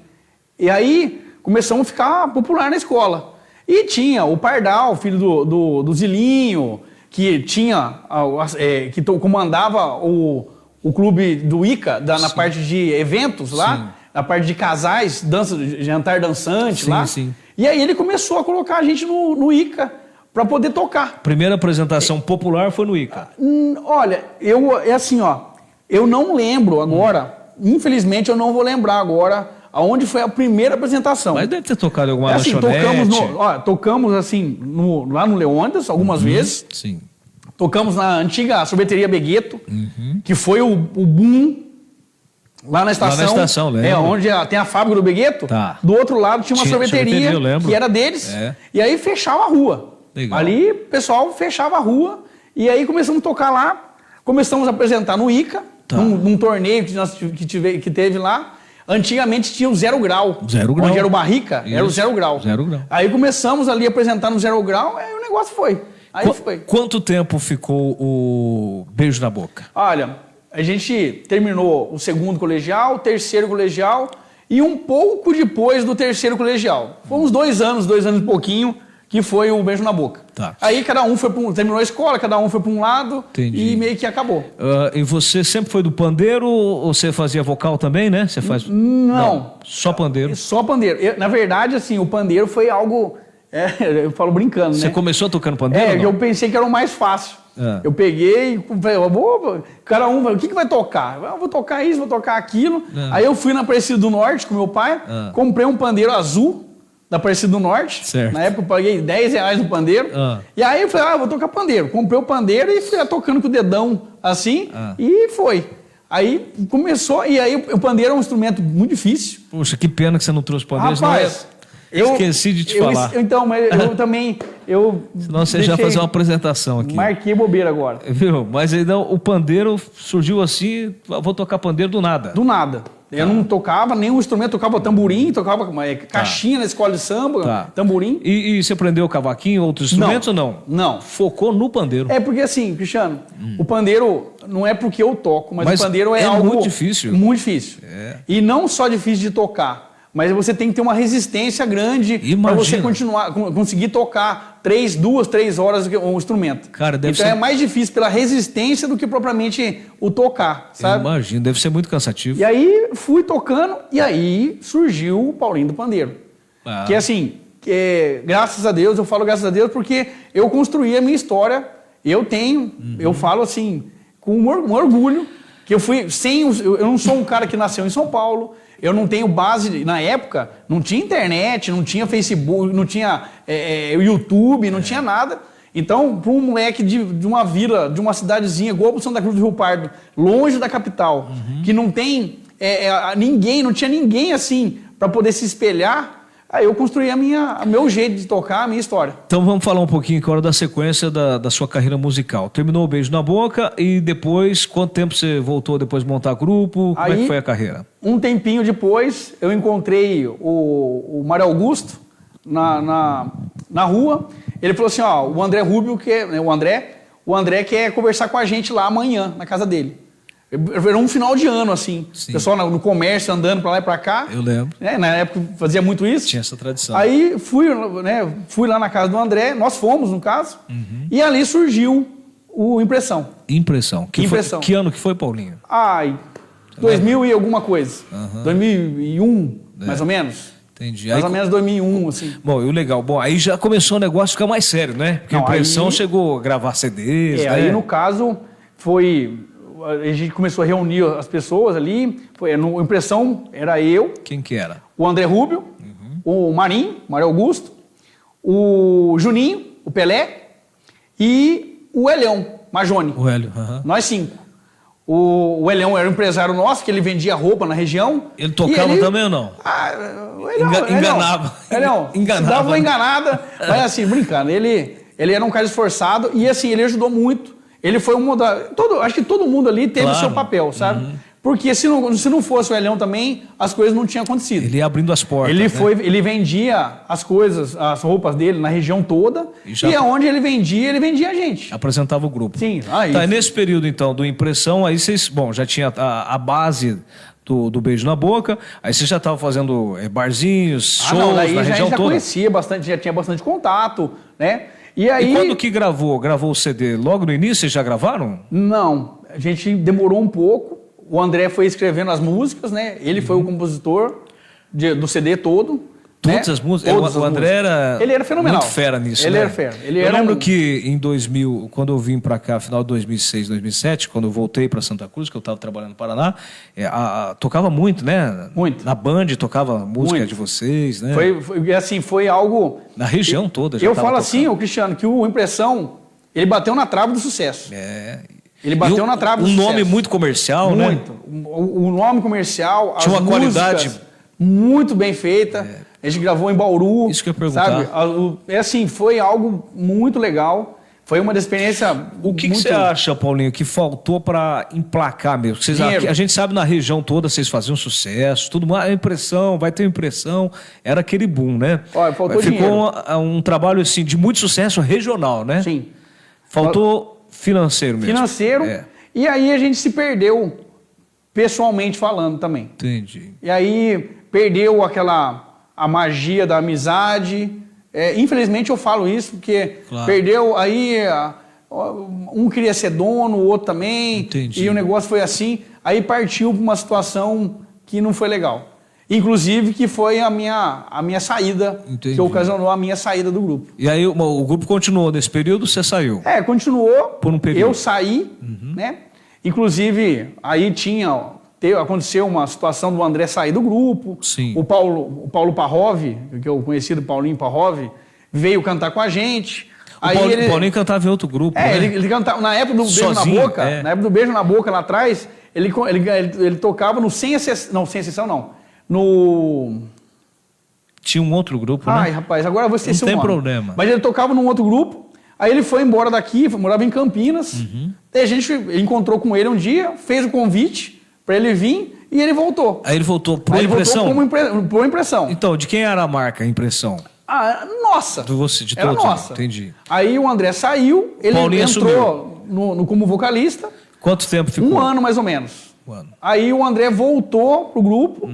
E aí começamos a ficar popular na escola. E tinha o Pardal, filho do Zilinho, que tinha, que comandava o clube do ICA, na parte de eventos lá, Sim. na parte de casais, jantar dançante Sim, lá. sim. E aí ele começou a colocar a gente no ICA para poder tocar. Primeira apresentação popular foi no ICA. Olha, é assim, ó, eu não lembro agora, infelizmente eu não vou lembrar agora aonde foi a primeira apresentação. Mas deve ter tocado em alguma assim, lanchonete. tocamos assim, lá no Leônidas algumas vezes. Sim. Tocamos na antiga sorveteria Begueto, que foi o boom lá na estação. Lá na estação, lembro. Onde tem a fábrica do Begueto. Tá. Do outro lado tinha uma sorveteria eu lembro. que era deles. É. E aí fechava a rua. Legal. Ali o pessoal fechava a rua e aí começamos a tocar lá. Começamos a apresentar no ICA, Tá. num torneio que teve lá. Antigamente tinha o Zero Grau. Zero Grau. Onde era o Barrica, era o Isso. Zero Grau. Zero Grau. Aí começamos ali a apresentar no Zero Grau, aí o negócio foi. Aí foi. Quanto tempo ficou o Beijo na Boca? Olha, a gente terminou o segundo colegial, o terceiro colegial e um pouco depois do terceiro colegial. Foi uns 2 anos e pouquinho, que foi o Beijo na Boca. Tá. Aí cada um terminou a escola, cada um foi para um lado. Entendi. E meio que acabou. E você sempre foi do pandeiro ou você fazia vocal também, né? Você faz... Não. Só pandeiro. Só pandeiro. Na verdade, assim, o pandeiro foi algo... eu falo brincando, Você né? começou tocando pandeiro? ou não? Eu pensei que era o mais fácil. Eu peguei, cada um, o que vai tocar? Eu vou tocar isso, vou tocar aquilo. Aí eu fui na Aparecida do Norte com meu pai, comprei um pandeiro azul da Aparecida do Norte. Certo. Na época eu paguei R$10 no pandeiro. E aí eu falei, vou tocar pandeiro. Comprei o pandeiro e fui lá tocando com o dedão assim, e foi. Aí começou, e aí o pandeiro é um instrumento muito difícil. Poxa, que pena que você não trouxe pandeiro. Rapaz, esqueci de te falar. Então, mas eu também... Senão você já fazer uma apresentação aqui. Marquei bobeira agora. Viu? Mas aí não, o pandeiro surgiu assim, vou tocar pandeiro do nada. Do nada. Eu não tocava nenhum instrumento, tocava tamborim, tocava caixinha na escola de samba, tamborim. E você aprendeu cavaquinho, outros instrumentos ou não? Não. Focou no pandeiro. É porque assim, Cristiano, o pandeiro não é porque eu toco, mas o pandeiro é algo... muito difícil. Muito difícil. É. E não só difícil de tocar, mas você tem que ter uma resistência grande para você conseguir tocar 2, 3 horas o instrumento. Cara, deve então ser... é mais difícil pela resistência do que propriamente o tocar, sabe? Imagino, deve ser muito cansativo. E aí fui tocando e aí surgiu o Paulinho do Pandeiro. Que assim, graças a Deus, eu falo graças a Deus porque eu construí a minha história, eu falo assim, com um orgulho, que eu não sou um cara que nasceu em São Paulo, eu não tenho base, na época, não tinha internet, não tinha Facebook, não tinha YouTube, não tinha nada. Então, para um moleque de uma vila, de uma cidadezinha, igual Santa Cruz do Rio Pardo, longe da capital, que não tem ninguém, não tinha ninguém assim para poder se espelhar, aí eu construí o meu jeito de tocar, a minha história. Então vamos falar um pouquinho agora da sequência da sua carreira musical. Terminou o Beijo na Boca e depois, quanto tempo você voltou depois de montar grupo? Como é que foi a carreira? Um tempinho depois, eu encontrei o Mário Augusto na rua. Ele falou assim, o André Rubio, o André quer conversar com a gente lá amanhã, na casa dele. Era um final de ano, assim. Sim. O pessoal no comércio andando pra lá e pra cá. Eu lembro. Na época fazia muito isso. Tinha essa tradição. Aí fui lá na casa do André, nós fomos, no caso, e ali surgiu o Impressão. Impressão. Impressão. Que ano que foi, Paulinho? 2000 e alguma coisa. 2001, mais ou menos. Entendi. Mais ou menos 2001, assim. Bom, e o legal, aí já começou o negócio a ficar mais sério, né? Porque a Impressão chegou a gravar CDs, né? Aí no caso a gente começou a reunir as pessoas ali, no Impressão era eu. Quem que era? O André Rubio, o Mário Augusto, o Juninho, o Pelé e o Elião Majone. O Hélio. Nós 5. O Elião era um empresário nosso, que ele vendia roupa na região. Ele tocava também ou não? O Elião, enganava. Elião, Enganava. dava uma enganada, mas assim, brincando, ele era um cara esforçado e assim, ele ajudou muito. Ele foi acho que todo mundo ali teve o seu papel, sabe? Porque se não fosse o Elião também, as coisas não tinham acontecido. Ele ia abrindo as portas. Ele vendia as coisas, as roupas dele na região toda. E aonde ele vendia a gente. Apresentava o grupo. Sim. Tá, e nesse período, então, do Impressão, aí vocês, já tinha a base do Beijo na Boca, aí vocês já estavam fazendo barzinhos, shows daí na região já toda? Conhecia bastante, já tinha bastante contato, né? E aí... E quando que gravou o CD? Logo no início vocês já gravaram? Não, a gente demorou um pouco. O André foi escrevendo as músicas, né? Ele foi o compositor do CD todo. Todas as músicas? O André ele era fenomenal. Muito fera nisso, Ele né? era fera. Eu lembro que em 2000, quando eu vim para cá, final de 2006, 2007, quando eu voltei para Santa Cruz, que eu estava trabalhando no Paraná, tocava muito, né? Muito. Na Band tocava música muito. De vocês, né? Foi algo... Na região toda já eu tava falo tocando. assim, Cristiano, que o Impressão, ele bateu na trave do sucesso. Ele bateu na trave do sucesso. Um nome muito comercial, né? Muito. O nome comercial, tinha uma qualidade muito bem feita. A gente gravou em Bauru. Isso que eu ia perguntar. Sabe? Foi algo muito legal. Foi uma experiência. O que você acha, Paulinho, que faltou para emplacar mesmo? A gente sabe na região toda vocês faziam sucesso, tudo mais, impressão, vai ter impressão. Era aquele boom, né? Olha, faltou dinheiro. Ficou um trabalho assim, de muito sucesso regional, né? Sim. Faltou financeiro mesmo. Financeiro. E aí a gente se perdeu, pessoalmente falando também. Entendi. E aí perdeu a magia da amizade. Infelizmente eu falo isso, porque perdeu aí... Um queria ser dono, o outro também. Entendi. E o negócio foi assim. Aí partiu para uma situação que não foi legal. Inclusive que foi a minha saída, Entendi. que ocasionou a minha saída do grupo. E aí o grupo continuou nesse período, você saiu? Continuou. Por um período. Eu saí, né? Inclusive, aí aconteceu uma situação do André sair do grupo. Sim. O Paulo Parrov, que eu conheci do Paulinho Parrov, veio cantar com a gente. O Paulinho cantava em outro grupo, né? Ele cantava, na época do Beijo na Boca, na época do Beijo na Boca lá atrás, ele tocava no Sem Exceção, não. Tinha um outro grupo, né? Ai, rapaz, agora eu vou esquecer o nome. Não tem problema. Mas ele tocava num outro grupo, aí ele foi embora daqui, morava em Campinas. Daí a gente encontrou com ele um dia, fez o convite para ele vir e ele voltou. Aí ele voltou por Impressão? Por Impressão. Então, de quem era a marca, a Impressão? Nossa. De você, de era todos. Nossa. Entendi. Aí o André saiu, ele Paulinho entrou como vocalista. Quanto tempo ficou? 1 ano, mais ou menos. 1 ano. Aí o André voltou pro grupo.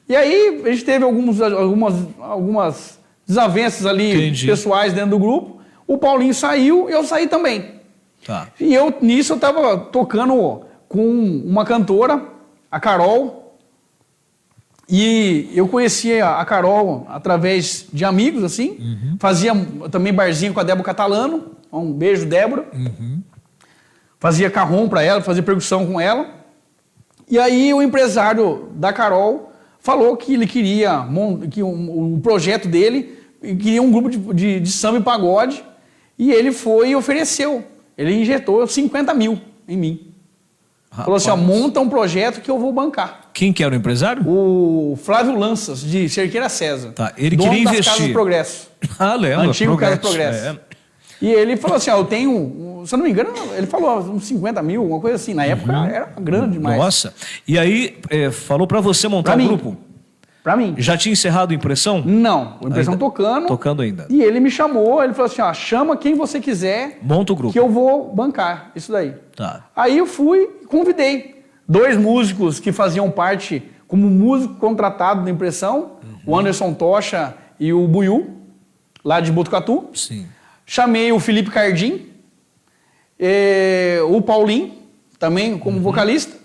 E aí a gente teve algumas desavenças ali pessoais dentro do grupo. O Paulinho saiu e eu saí também. Tá. E nisso eu tava tocando com uma cantora, a Carol. E eu conhecia a Carol através de amigos, assim. Fazia também barzinho com a Débora Catalano. Um beijo, Débora. Fazia carrom para ela, fazia percussão com ela. E aí o empresário da Carol falou que ele queria, que o projeto dele, queria um grupo de samba e pagode. E ele foi e ofereceu. Ele injetou 50 mil em mim. Rapaz. Falou assim, monta um projeto que eu vou bancar. Quem que era o empresário? O Flávio Lanças, de Cerqueira César. Tá, ele queria investir. Casas do Progresso. Lembra. Antigo Casa do Progresso. E ele falou assim, eu tenho, se eu não me engano, ele falou uns 50 mil, uma coisa assim. Na época era grande demais. Nossa. E aí, falou para você montar um grupo? Pra mim. Já tinha encerrado a Impressão? Não, a Impressão tocando. Tocando ainda. E ele me chamou, ele falou assim, chama quem você quiser. Monta o grupo. Que eu vou bancar isso daí. Tá. Aí eu fui e convidei 2 músicos que faziam parte como músico contratado da Impressão, o Anderson Tocha e o Buiú, lá de Botucatu. Sim. Chamei o Felipe Cardim, o Paulinho, também como vocalista,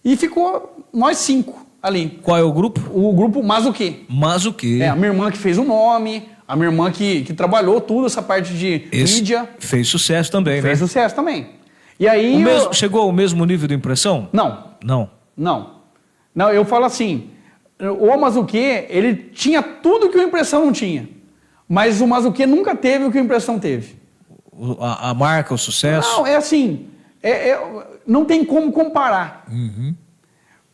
e ficou nós 5 ali. Qual é o grupo? O grupo Mas o Quê? Mas o Quê? A minha irmã que fez o nome, a minha irmã que trabalhou tudo essa parte de mídia. Fez sucesso também, né? Fez sucesso também. E aí... Chegou ao mesmo nível de Impressão? Não, eu falo assim, o Mas o Quê, ele tinha tudo que o Impressão não tinha. Mas o Mazzucchi nunca teve o que a Impressão teve. A marca, o sucesso? Não, é assim, não tem como comparar.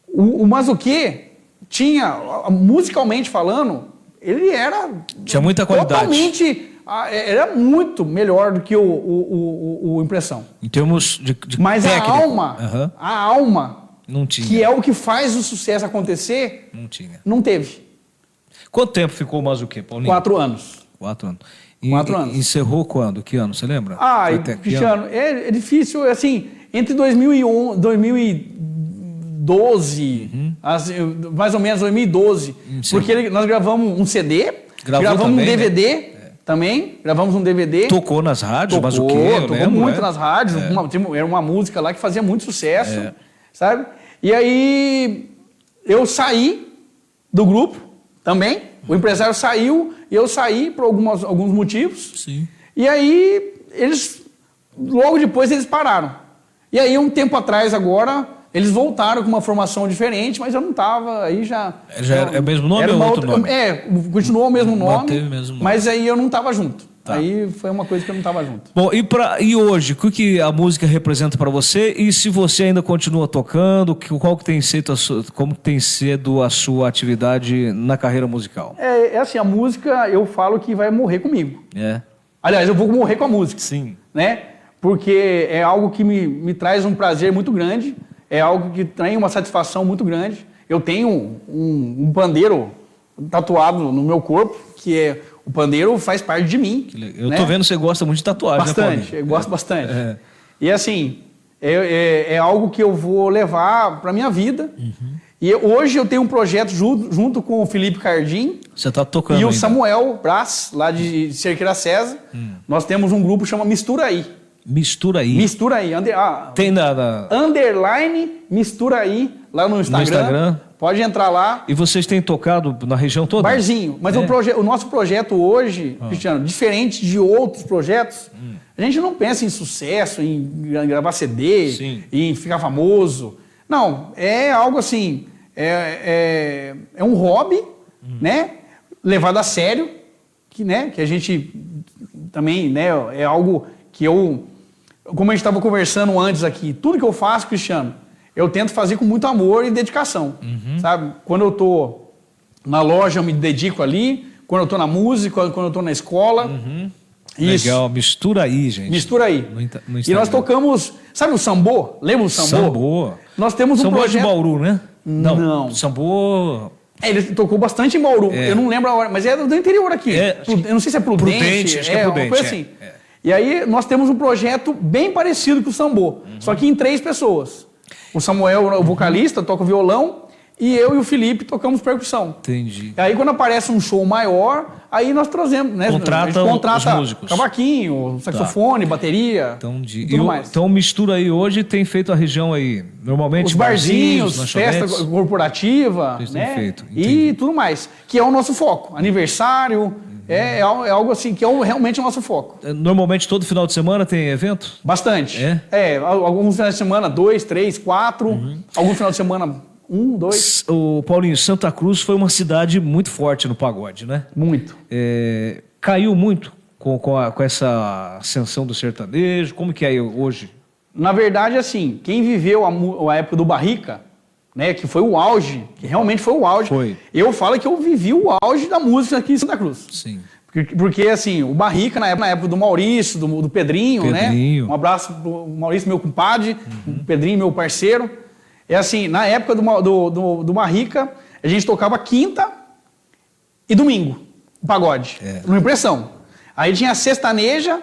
O Mazzucchi tinha, musicalmente falando, ele era... Tinha muita qualidade. Totalmente, era muito melhor do que o Impressão. Em termos de Mas técnico. a alma, não tinha. que é o que faz o sucesso acontecer, Não tinha. não teve. Quanto tempo ficou o Mazzucchi, Paulinho? 4 anos. 4 anos. 4 anos. Encerrou quando? Que ano? Você lembra? Cristiano, é difícil, assim, entre 2011, 2012, mais ou menos 2012, porque nós gravamos um CD, gravamos também, um DVD, né? Também, gravamos um DVD. Tocou nas rádios, Mazzucchi, tocou muito nas rádios, era uma música lá que fazia muito sucesso, sabe? E aí eu saí do grupo também, o empresário saiu e eu saí por alguns motivos. Sim. E aí logo depois eles pararam. E aí um tempo atrás agora eles voltaram com uma formação diferente, mas eu não estava, aí já... É o mesmo nome ou outro nome? Continuou o mesmo nome, Manteve o mesmo nome. mas aí eu não estava junto. Tá. Aí foi uma coisa que eu não estava junto. Bom, e hoje, o que a música representa para você? E se você ainda continua tocando, qual que tem sido como tem sido a sua atividade na carreira musical? É assim, a música eu falo que vai morrer comigo. Aliás, eu vou morrer com a música. Sim. Né? Porque é algo que me traz um prazer muito grande, é algo que tem uma satisfação muito grande. Eu tenho um pandeiro tatuado no meu corpo, que o pandeiro faz parte de mim. Eu tô vendo que você gosta muito de tatuagem, bastante, né, eu gosto bastante. E assim, é algo que eu vou levar para minha vida. E hoje eu tenho um projeto junto com o Felipe Cardim. Você tá tocando e o ainda. Samuel Brás, lá de Cerqueira César. Nós temos um grupo que chama Mistura Aí. Mistura Aí. Mistura Aí. Tem Underline Mistura Aí, lá no Instagram. Pode entrar lá. E vocês têm tocado na região toda? Barzinho. Mas o nosso projeto hoje, Cristiano, diferente de outros projetos, a gente não pensa em sucesso, em gravar CD, em ficar famoso. Não, é algo assim, é um hobby, né? Levado a sério, que a gente também, né? É algo que como a gente estava conversando antes aqui, tudo que eu faço, Cristiano, eu tento fazer com muito amor e dedicação, sabe? Quando eu tô na loja, eu me dedico ali. Quando eu tô na música, quando eu tô na escola. Isso. Legal, Mistura Aí, gente. Mistura Aí. No e nós tocamos, sabe o sambô? Lembra o sambô? Sambô. Nós temos um projeto... Sambô de Bauru, né? Não. Sambô... Ele tocou bastante em Bauru. Eu não lembro a hora, mas é do interior aqui. Eu não sei se é Prudente. Acho que é Prudente. Uma coisa assim. E aí nós temos um projeto bem parecido com o sambô, só que em 3 pessoas. O Samuel, o vocalista, toca violão, e eu e o Felipe tocamos percussão. Entendi. E aí quando aparece um show maior, aí nós trazemos, né? Contrata os músicos. Cavaquinho, saxofone, bateria, tudo mais. Então Mistura Aí hoje tem feito a região aí, normalmente os barzinhos, festa corporativa, né? Feito. E tudo mais, que é o nosso foco. Aniversário, é algo assim, que é realmente o nosso foco. Normalmente todo final de semana tem evento? Bastante. Alguns finais de semana, 2, 3, 4. Alguns final de semana, 1, 2. O Paulinho, Santa Cruz foi uma cidade muito forte no pagode, né? Muito. Caiu muito com essa ascensão do sertanejo. Como que é hoje? Na verdade, assim, quem viveu a época do Barrica, né, que foi o auge, que realmente foi o auge. Eu falo que eu vivi o auge da música aqui em Santa Cruz. Sim. Porque assim, o Barrica, na época do Maurício, do Pedrinho, né? Um abraço pro Maurício, meu compadre, o Pedrinho, meu parceiro. É assim, na época do Barrica, a gente tocava quinta e domingo, o pagode, numa impressão. Aí tinha a sextaneja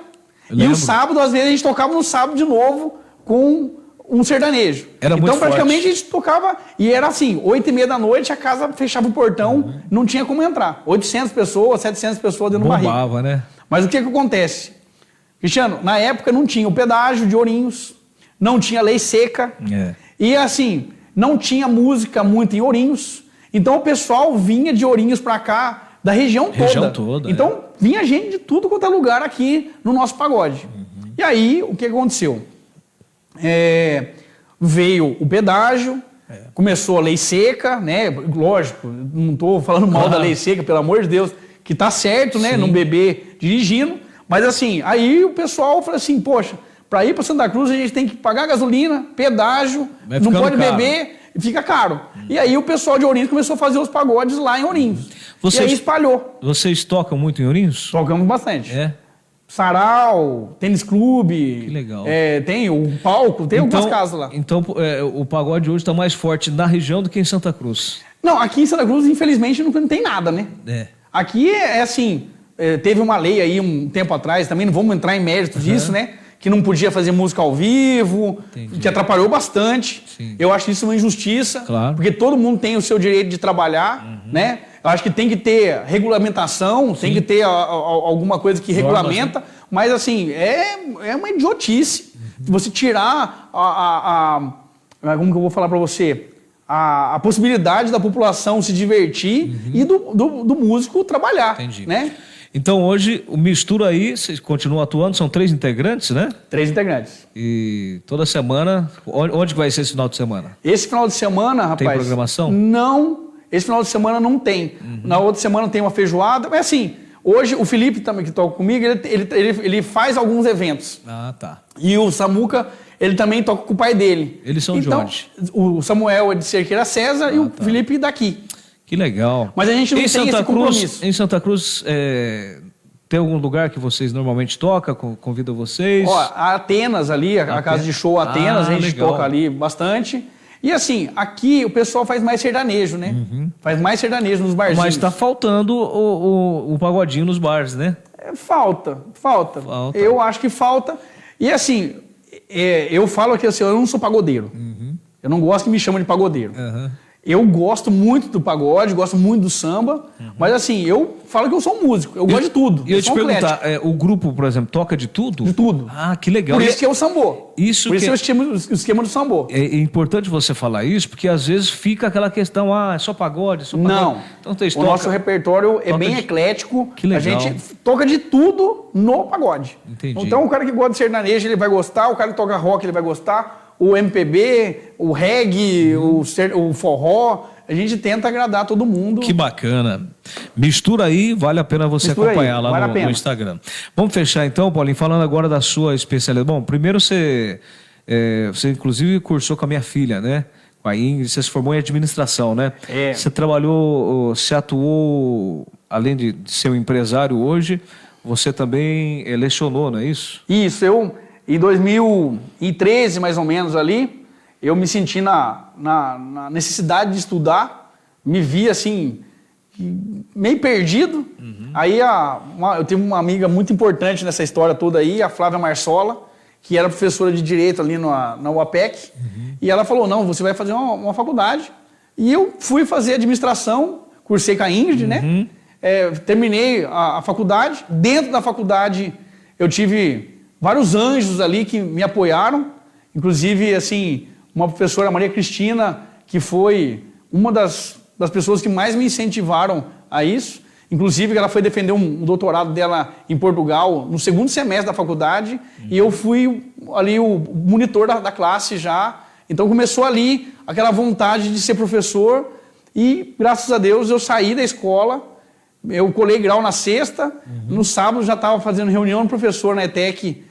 e o sábado, às vezes, a gente tocava no sábado de novo com um sertanejo. Então, praticamente, a gente tocava... E era assim, 8h30 da noite, a casa fechava o portão, não tinha como entrar. 800 pessoas, 700 pessoas dentro do Barrica. Bombava, né? Mas o que acontece? Cristiano, na época não tinha o pedágio de Ourinhos, não tinha lei seca. E assim, não tinha música muito em Ourinhos. Então, o pessoal vinha de Ourinhos pra cá, da região toda. Então, vinha gente de tudo quanto é lugar aqui no nosso pagode. E aí, o que aconteceu? Veio o pedágio, começou a lei seca, né? Lógico, não estou falando mal da lei seca, pelo amor de Deus, que tá certo, né? Sim. Não beber dirigindo. Mas assim, aí o pessoal fala assim, poxa, para ir para Santa Cruz a gente tem que pagar gasolina, pedágio, não pode beber e fica caro. E aí o pessoal de Ourinhos começou a fazer os pagodes lá em Ourinhos. E aí espalhou. Vocês tocam muito em Ourinhos? Tocamos bastante. É. Sarau, tênis clube. Que legal. Tem o palco, tem algumas casas lá. Então o pagode hoje está mais forte na região do que em Santa Cruz. Não, aqui em Santa Cruz, infelizmente, não tem nada, né? É. Aqui é assim, teve uma lei aí um tempo atrás, também não vamos entrar em mérito disso, né? Que não podia fazer música ao vivo, que atrapalhou bastante. Sim. Eu acho isso uma injustiça, claro. Porque todo mundo tem o seu direito de trabalhar, né? Eu acho que tem que ter regulamentação, tem que ter alguma coisa que regulamenta, mas assim, é uma idiotice você tirar como que eu vou falar para você? A possibilidade da população se divertir e do músico trabalhar. Entendi. Né? Então hoje o Mistura aí, vocês continuam atuando, são 3 integrantes, né? 3 integrantes. E toda semana, onde vai ser esse final de semana? Esse final de semana, rapaz... Tem programação? Não, esse final de semana não tem. Na outra semana tem uma feijoada, mas assim, hoje o Felipe também que toca comigo, ele faz alguns eventos. Ah, tá. E o Samuca, ele também toca com o pai dele. Eles são de onde? O Samuel é de Cerqueira César e o Felipe daqui. Que legal. Mas a gente não tem esse compromisso. Em Santa Cruz, tem algum lugar que vocês normalmente tocam? Convidam vocês? Ó, a Atenas ali, a casa de show Atenas, a gente toca ali bastante. E assim, aqui o pessoal faz mais sertanejo, né? Faz mais sertanejo nos barzinhos. Mas tá faltando o pagodinho nos bares, né? Falta. Eu acho que falta. E assim, eu falo aqui assim, eu não sou pagodeiro. Eu não gosto que me chamam de pagodeiro. Eu gosto muito do pagode, gosto muito do samba, mas assim, eu falo que eu sou um músico, eu gosto de tudo. E eu te perguntar, o grupo, por exemplo, toca de tudo? De tudo. Ah, que legal. Por isso que é o sambô. Por isso que é o esquema do sambô. É importante você falar isso, porque às vezes fica aquela questão, é só pagode, só pagode. Não, então, o nosso repertório é bem eclético, que legal. A gente toca de tudo no pagode. Entendi. Então o cara que gosta de sertanejo, ele vai gostar, o cara que toca rock, ele vai gostar, o MPB, o reggae, o forró, a gente tenta agradar todo mundo. Que bacana. Mistura aí, vale a pena você acompanhar aí, lá no Instagram. Vamos fechar então, Paulinho, falando agora da sua especialidade. Bom, primeiro você inclusive cursou com a minha filha, né? Com a Ingrid, você se formou em administração, né? Você trabalhou, você atuou, além de ser um empresário hoje, você também lecionou, não é isso? Isso, em 2013, mais ou menos ali, eu me senti na necessidade de estudar, me vi assim, meio perdido. Aí eu tive uma amiga muito importante nessa história toda aí, a Flávia Marsola, que era professora de Direito ali na UAPEC, e ela falou, não, você vai fazer uma faculdade. E eu fui fazer administração, cursei com a Ingrid, né? Terminei a faculdade. Dentro da faculdade eu tive vários anjos ali que me apoiaram, inclusive, assim, uma professora, Maria Cristina, que foi uma das pessoas que mais me incentivaram a isso. Inclusive, ela foi defender um doutorado dela em Portugal no segundo semestre da faculdade e eu fui ali o monitor da classe já. Então, começou ali aquela vontade de ser professor e, graças a Deus, eu saí da escola, eu colei grau na sexta, no sábado já estava fazendo reunião com o professor na ETEC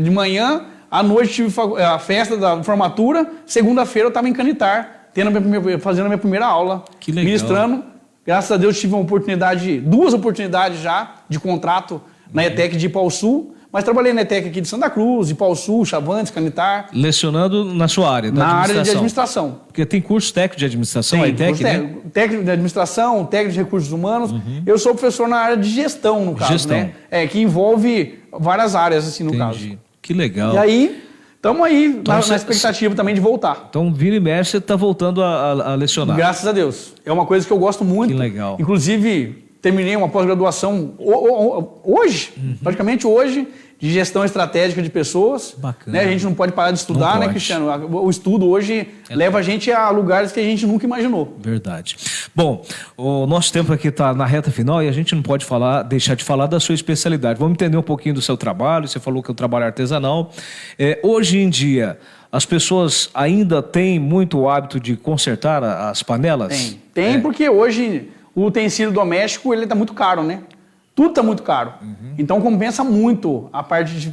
de manhã, à noite tive a festa da formatura, segunda-feira eu estava em Canitar, fazendo a minha primeira aula, que legal. Ministrando. Graças a Deus tive duas oportunidades já de contrato na ETEC de Ipauçu, mas trabalhei na ETEC aqui de Santa Cruz, Ipauçu, Chavantes, Canitar. Lecionando na sua área, na área de administração. Porque tem curso técnico de administração, a ETEC, né? Técnico de administração, técnico de recursos humanos. Eu sou professor na área de gestão, no caso, né? Que envolve várias áreas, assim, no caso. Que legal. E aí, estamos aí então, na expectativa também de voltar. Então, vira e mexe, você está voltando a lecionar. Graças a Deus. É uma coisa que eu gosto muito. Que legal. Inclusive, terminei uma pós-graduação hoje, praticamente hoje, de gestão estratégica de pessoas. Bacana. Né? A gente não pode parar de estudar, né, Cristiano? O estudo hoje leva a gente a lugares que a gente nunca imaginou. Verdade. Bom, o nosso tempo aqui está na reta final e a gente não pode deixar de falar da sua especialidade. Vamos entender um pouquinho do seu trabalho. Você falou que é um trabalho artesanal. Hoje em dia, as pessoas ainda têm muito o hábito de consertar as panelas? Tem porque hoje o utensílio doméstico ele tá muito caro, né? Tudo tá muito caro. Então compensa muito a parte de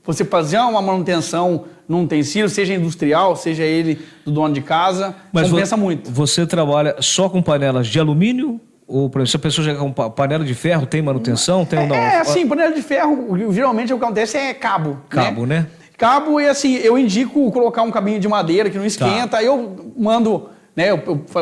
você fazer uma manutenção num utensílio, seja industrial, seja ele do dono de casa, Mas compensa muito. Você trabalha só com panelas de alumínio? Ou, por exemplo, se a pessoa já com panela de ferro, tem manutenção? Tem ou não? Assim, panela de ferro, geralmente o que acontece é cabo. Cabo, né? Cabo, e assim, eu indico colocar um cabinho de madeira que não esquenta, aí eu mando, né, eu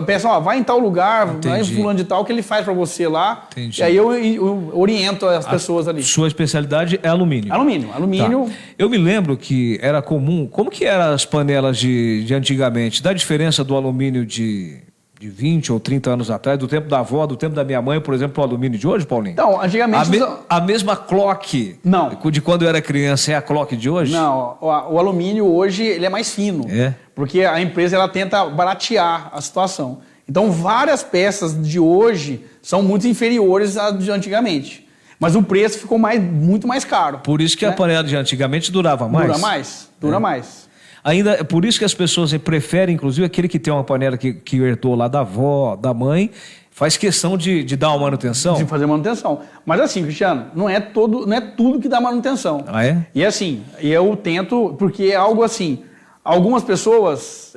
peço, vai em tal lugar, vai em fulano de tal, que ele faz para você lá. Entendi. E aí eu oriento as pessoas ali. Sua especialidade é alumínio? Alumínio. Tá. Eu me lembro que era comum, como que eram as panelas de antigamente? Da diferença do alumínio de 20 ou 30 anos atrás, do tempo da avó, do tempo da minha mãe, por exemplo, o alumínio de hoje, Paulinho? Então, antigamente... A mesma clock Não. de quando eu era criança é a clock de hoje? Não, o alumínio hoje ele é mais fino. Porque a empresa ela tenta baratear a situação. Então, várias peças de hoje são muito inferiores às de antigamente. Mas o preço ficou muito mais caro. Por isso que a panela de antigamente durava mais? Dura mais. Ainda é por isso que as pessoas preferem, inclusive, aquele que tem uma panela que herdou lá da avó, da mãe, faz questão de dar uma manutenção. De fazer manutenção. Mas assim, Cristiano, não é tudo que dá manutenção. Ah, é? E assim, eu tento, porque é algo assim, algumas pessoas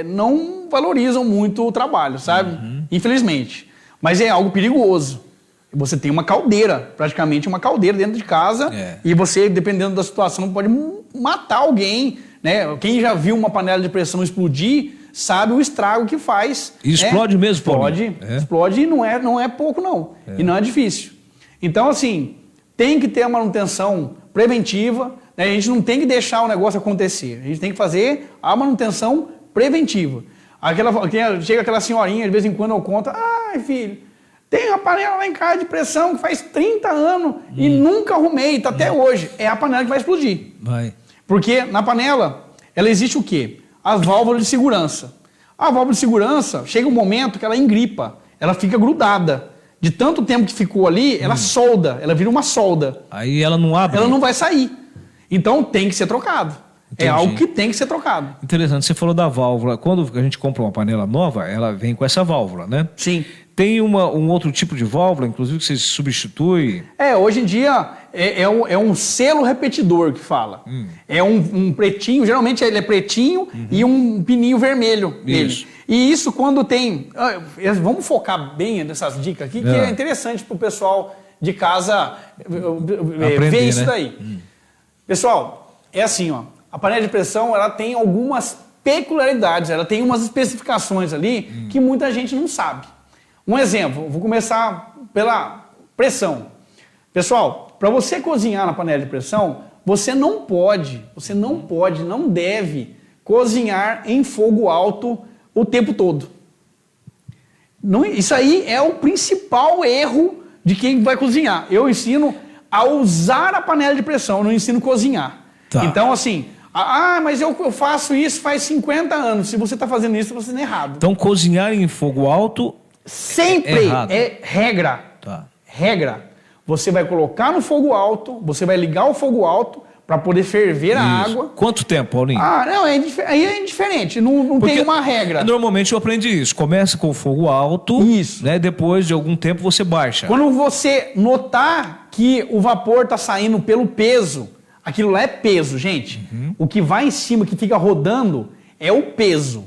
não valorizam muito o trabalho, sabe? Infelizmente. Mas é algo perigoso. Você tem uma caldeira, praticamente uma caldeira dentro de casa, e você, dependendo da situação, pode matar alguém, né? Quem já viu uma panela de pressão explodir, sabe o estrago que faz. E explode mesmo, Paulinho? Explode e não é pouco, não. E não é difícil. Então, assim, tem que ter a manutenção preventiva, né? A gente não tem que deixar o negócio acontecer. A gente tem que fazer a manutenção preventiva. Chega aquela senhorinha, de vez em quando eu conto, ai, filho, tem uma panela lá em casa de pressão que faz 30 anos e nunca arrumei, tá até hoje. É a panela que vai explodir. Vai. Porque na panela, ela existe o quê? As válvulas de segurança. A válvula de segurança, chega um momento que ela engripa, ela fica grudada. De tanto tempo que ficou ali, ela solda, ela vira uma solda. Aí ela não abre? Ela não vai sair. Então tem que ser trocado. Entendi. É algo que tem que ser trocado. Interessante, você falou da válvula. Quando a gente compra uma panela nova, ela vem com essa válvula, né? Sim. Tem um outro tipo de válvula, inclusive, que você substitui? Hoje em dia é um selo repetidor que fala. É um pretinho, geralmente ele é pretinho e um pininho vermelho nele. E isso quando tem... Vamos focar bem nessas dicas aqui, que é interessante para o pessoal de casa ver isso daí. Pessoal, é assim, ó, a panela de pressão ela tem algumas peculiaridades, ela tem umas especificações ali que muita gente não sabe. Um exemplo, vou começar pela pressão. Pessoal, para você cozinhar na panela de pressão, você não deve cozinhar em fogo alto o tempo todo. Isso aí é o principal erro de quem vai cozinhar. Eu ensino a usar a panela de pressão, eu não ensino a cozinhar. Tá. Então, assim, mas eu faço isso faz 50 anos. Se você está fazendo isso, você está fazendo errado. Então, cozinhar em fogo alto... Sempre é regra. Tá. Regra. Você vai colocar no fogo alto, você vai ligar o fogo alto para poder ferver a água. Quanto tempo, Paulinho? Não, aí é indiferente, não tem uma regra. Normalmente eu aprendi isso. Começa com o fogo alto, né? Depois de algum tempo você baixa. Quando você notar que o vapor está saindo pelo peso, aquilo lá é peso, gente. O que vai em cima, que fica rodando, é o peso.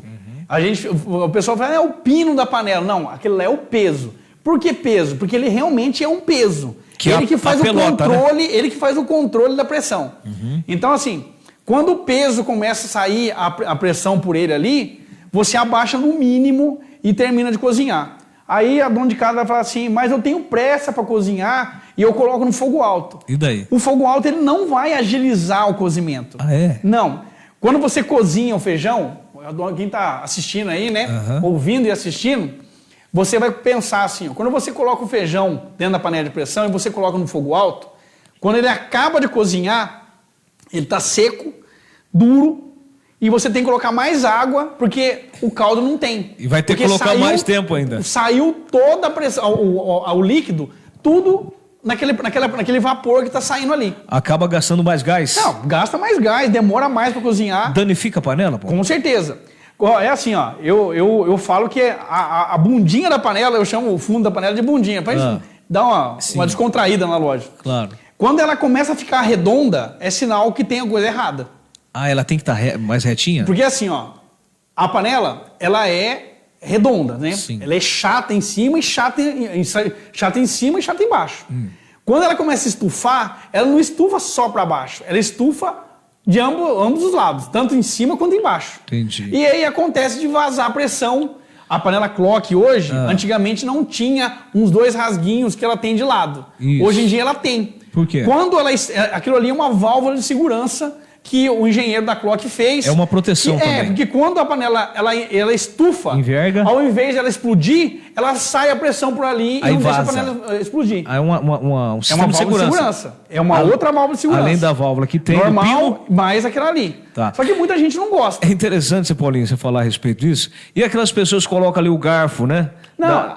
O pessoal fala, é o pino da panela. Não, aquilo lá é o peso. Por que peso? Porque ele realmente é um peso. Ele que faz o controle, né? Ele que faz o controle da pressão. Então, assim, quando o peso começa a sair a pressão por ele ali, você abaixa no mínimo e termina de cozinhar. Aí a dona de casa vai falar assim, mas eu tenho pressa para cozinhar e eu coloco no fogo alto. E daí? O fogo alto ele não vai agilizar o cozimento. Ah, é? Não. Quando você cozinha o feijão, quem está assistindo aí, né? Ouvindo e assistindo, você vai pensar assim, quando você coloca o feijão dentro da panela de pressão e você coloca no fogo alto, quando ele acaba de cozinhar, ele está seco, duro, e você tem que colocar mais água, porque o caldo não tem. E vai ter que colocar mais tempo ainda. Saiu toda a pressão, o líquido, tudo naquele vapor que está saindo ali. Acaba gastando mais gás? Não, gasta mais gás, demora mais para cozinhar. Danifica a panela, pô? Com certeza. É assim, ó, eu falo que a bundinha da panela, eu chamo o fundo da panela de bundinha, pra gente dar uma descontraída na loja. Claro. Quando ela começa a ficar redonda, é sinal que tem alguma coisa errada. Ah, ela tem que estar mais retinha? Porque assim, ó, a panela, ela é redonda, né? Sim. Ela é chata em cima e chata em cima e chata embaixo. Quando ela começa a estufar, ela não estufa só para baixo, ela estufa de ambos os lados, tanto em cima quanto embaixo. Entendi. E aí acontece de vazar pressão. A panela Clock hoje, antigamente não tinha uns 2 rasguinhos que ela tem de lado. Isso. Hoje em dia ela tem. Por quê? Quando aquilo ali é uma válvula de segurança que o engenheiro da Clock fez. É uma proteção também. Porque quando a panela ela estufa, enverga, ao invés de ela explodir, ela sai a pressão por ali aí e não vaza. deixa a panela explodir. Aí um sistema de segurança. É uma outra válvula de segurança. Além da válvula que tem normal, mais aquela ali. Tá. Só que muita gente não gosta. É interessante, Paulinho, você falar a respeito disso. E aquelas pessoas que colocam ali o garfo, né? Não.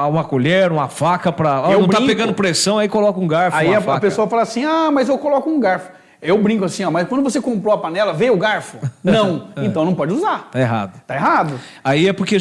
Uma colher, uma faca para... Eu não tá brinco. pegando pressão, aí coloca um garfo, Aí uma a faca. pessoa fala assim, mas eu coloco um garfo. Eu brinco assim, mas quando você comprou a panela, veio o garfo? Não. Então não pode usar. Tá errado. Tá errado. Aí é porque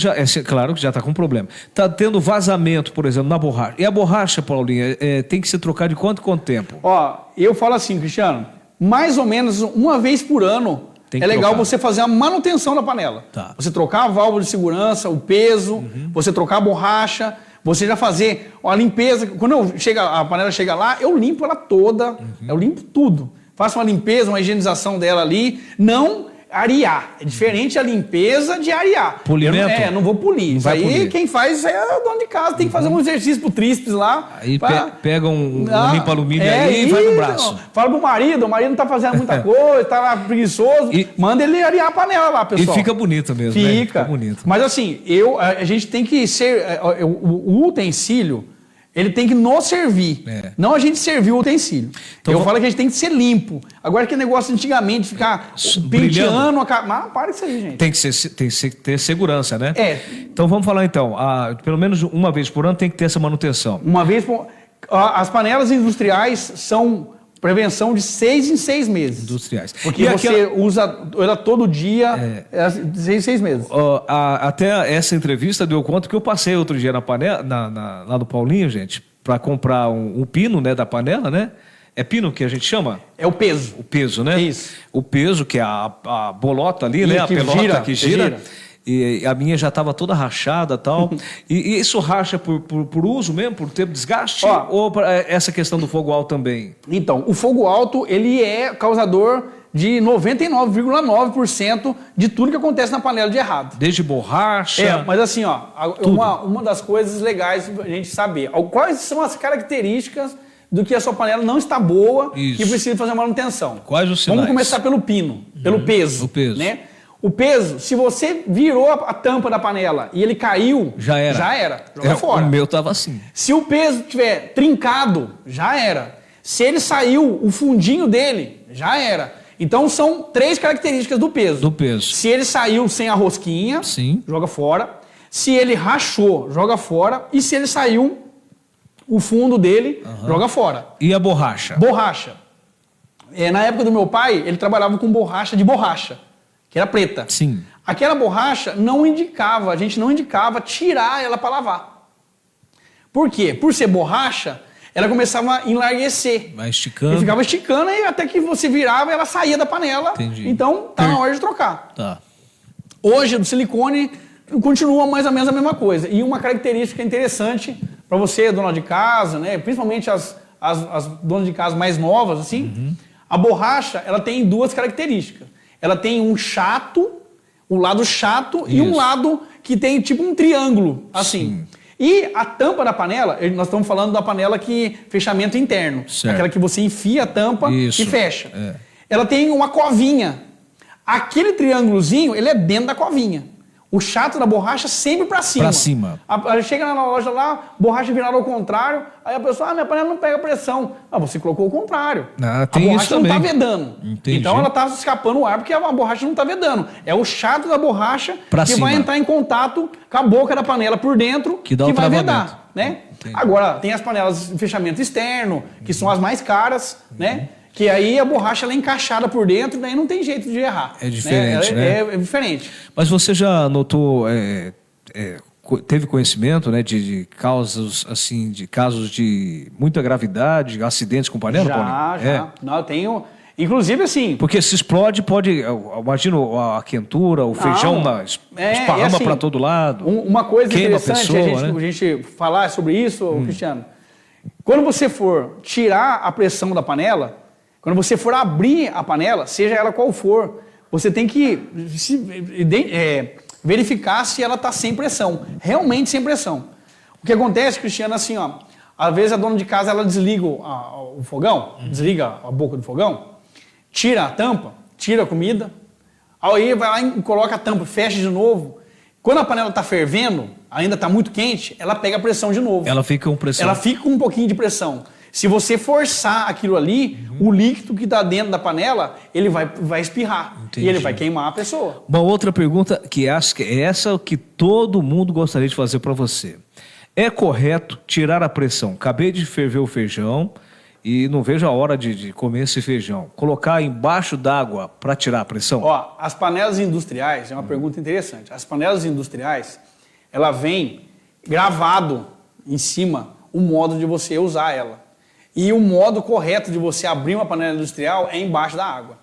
claro que já tá com problema. Tá tendo vazamento, por exemplo, na borracha. E a borracha, Paulinho, tem que ser trocada de quanto tempo? Ó, eu falo assim, Cristiano, mais ou menos uma vez por ano é legal trocar. você fazer a manutenção da panela. Tá. Você trocar a válvula de segurança, o peso, você trocar a borracha, você já fazer a limpeza. Quando a panela chega lá, eu limpo ela toda, eu limpo tudo. Faço uma limpeza, uma higienização dela ali, não arear. É diferente a limpeza de arear. Polimento? Não vou polir. Isso aí polir. quem faz é o dono de casa, tem que fazer um exercício pro tríceps lá. Aí pega um limpa-alumínio aí e vai no braço. Fala pro marido, o marido não tá fazendo muita coisa, tá lá preguiçoso, manda ele arear a panela lá, pessoal. E fica bonito mesmo, Fica. Fica bonito. Mas assim, a gente tem que ser... O utensílio, ele tem que nos servir. Não a gente servir o utensílio. Então, eu falo que a gente tem que ser limpo. Agora, que negócio antigamente de ficar penteando... para isso aí, gente. Tem que ter segurança, né? Então vamos falar então. Pelo menos uma vez por ano tem que ter essa manutenção. Uma vez por... As panelas industriais são prevenção de 6 em 6 meses. Industriais. Porque você usa ela todo dia, de 6 em 6 meses. Até essa entrevista deu conta que eu passei outro dia na panela, lá do Paulinho, gente, para comprar um pino, né, da panela, né? É pino que a gente chama? É o peso. O peso, né? Isso. O peso, que é a bolota ali, né? A pelota que gira. E a minha já estava toda rachada e tal. E isso racha por uso mesmo, por ter desgaste? Ou essa questão do fogo alto também? Então, o fogo alto, ele é causador de 99,9% de tudo que acontece na panela de errado. Desde borracha... Mas assim, uma das coisas legais a gente saber. Quais são as características do que a sua panela não está boa e precisa fazer manutenção? Quais os sinais? Vamos começar pelo pino, pelo peso. O peso. Né? O peso, se você virou a tampa da panela e ele caiu, já era. Joga fora. O meu tava assim. Se o peso tiver trincado, já era. Se ele saiu, o fundinho dele, já era. Então são 3 características do peso. Do peso. Se ele saiu sem a rosquinha, joga fora. Se ele rachou, joga fora. E se ele saiu, o fundo dele, joga fora. E a borracha? Borracha. Na época do meu pai, ele trabalhava com borracha de borracha, que era preta. Sim. Aquela borracha a gente não indicava tirar ela para lavar. Por quê? Por ser borracha, ela começava a enlarguecer. Vai esticando. E ficava esticando e até que você virava, ela saía da panela. Entendi. Então, tá na hora de trocar. Tá. Hoje, do silicone, continua mais ou menos a mesma coisa. E uma característica interessante para você, dona de casa, né? Principalmente as donas de casa mais novas, assim, a borracha, ela tem 2 características. Ela tem um lado chato e um lado que tem tipo um triângulo, assim. Sim. E a tampa da panela, nós estamos falando da panela que fechamento interno. Certo. Aquela que você enfia a tampa e fecha. Ela tem uma covinha. Aquele triângulozinho, ele é dentro da covinha. O chato da borracha sempre para cima. Para cima. Chega na loja lá, borracha virada ao contrário, aí a pessoa, minha panela não pega pressão. Você colocou o contrário. Tem a borracha isso não também. está vedando. Entendi. Então ela está escapando o ar porque a borracha não está vedando. É o chato da borracha pra que cima. vai entrar em contato com a boca da panela por dentro que vai vedar. Né? Entendi. Agora, tem as panelas de fechamento externo, que são as mais caras, né? Que aí a borracha ela é encaixada por dentro, daí não tem jeito de errar. É diferente, né? É diferente. Mas você já notou, teve conhecimento, né, de causas, assim, de casos de muita gravidade, acidentes com panela, Paulinho? Já. Não, eu tenho... Inclusive, assim... Porque se explode, pode... Imagina a quentura, o feijão esparrama assim, para todo lado. Uma coisa interessante pessoa, a gente falar sobre isso, Cristiano. Quando você for tirar a pressão da panela, quando você for abrir a panela, seja ela qual for, você tem que verificar se ela está sem pressão. Realmente sem pressão. O que acontece, Cristiano, assim, ó... Às vezes a dona de casa, ela desliga o fogão, desliga a boca do fogão, tira a tampa, tira a comida, aí vai lá e coloca a tampa, fecha de novo. Quando a panela está fervendo, ainda está muito quente, ela pega a pressão de novo. Ela fica com pressão. Ela fica com um pouquinho de pressão. Se você forçar aquilo ali, o líquido que está dentro da panela, ele vai espirrar. Entendi. E ele vai queimar a pessoa. Uma outra pergunta que acho que é essa que todo mundo gostaria de fazer para você. É correto tirar a pressão? Acabei de ferver o feijão e não vejo a hora de comer esse feijão. Colocar embaixo d'água para tirar a pressão? Ó, as panelas industriais, é uma pergunta interessante. As panelas industriais, ela vem gravado em cima o modo de você usar ela. E o modo correto de você abrir uma panela industrial é embaixo da água.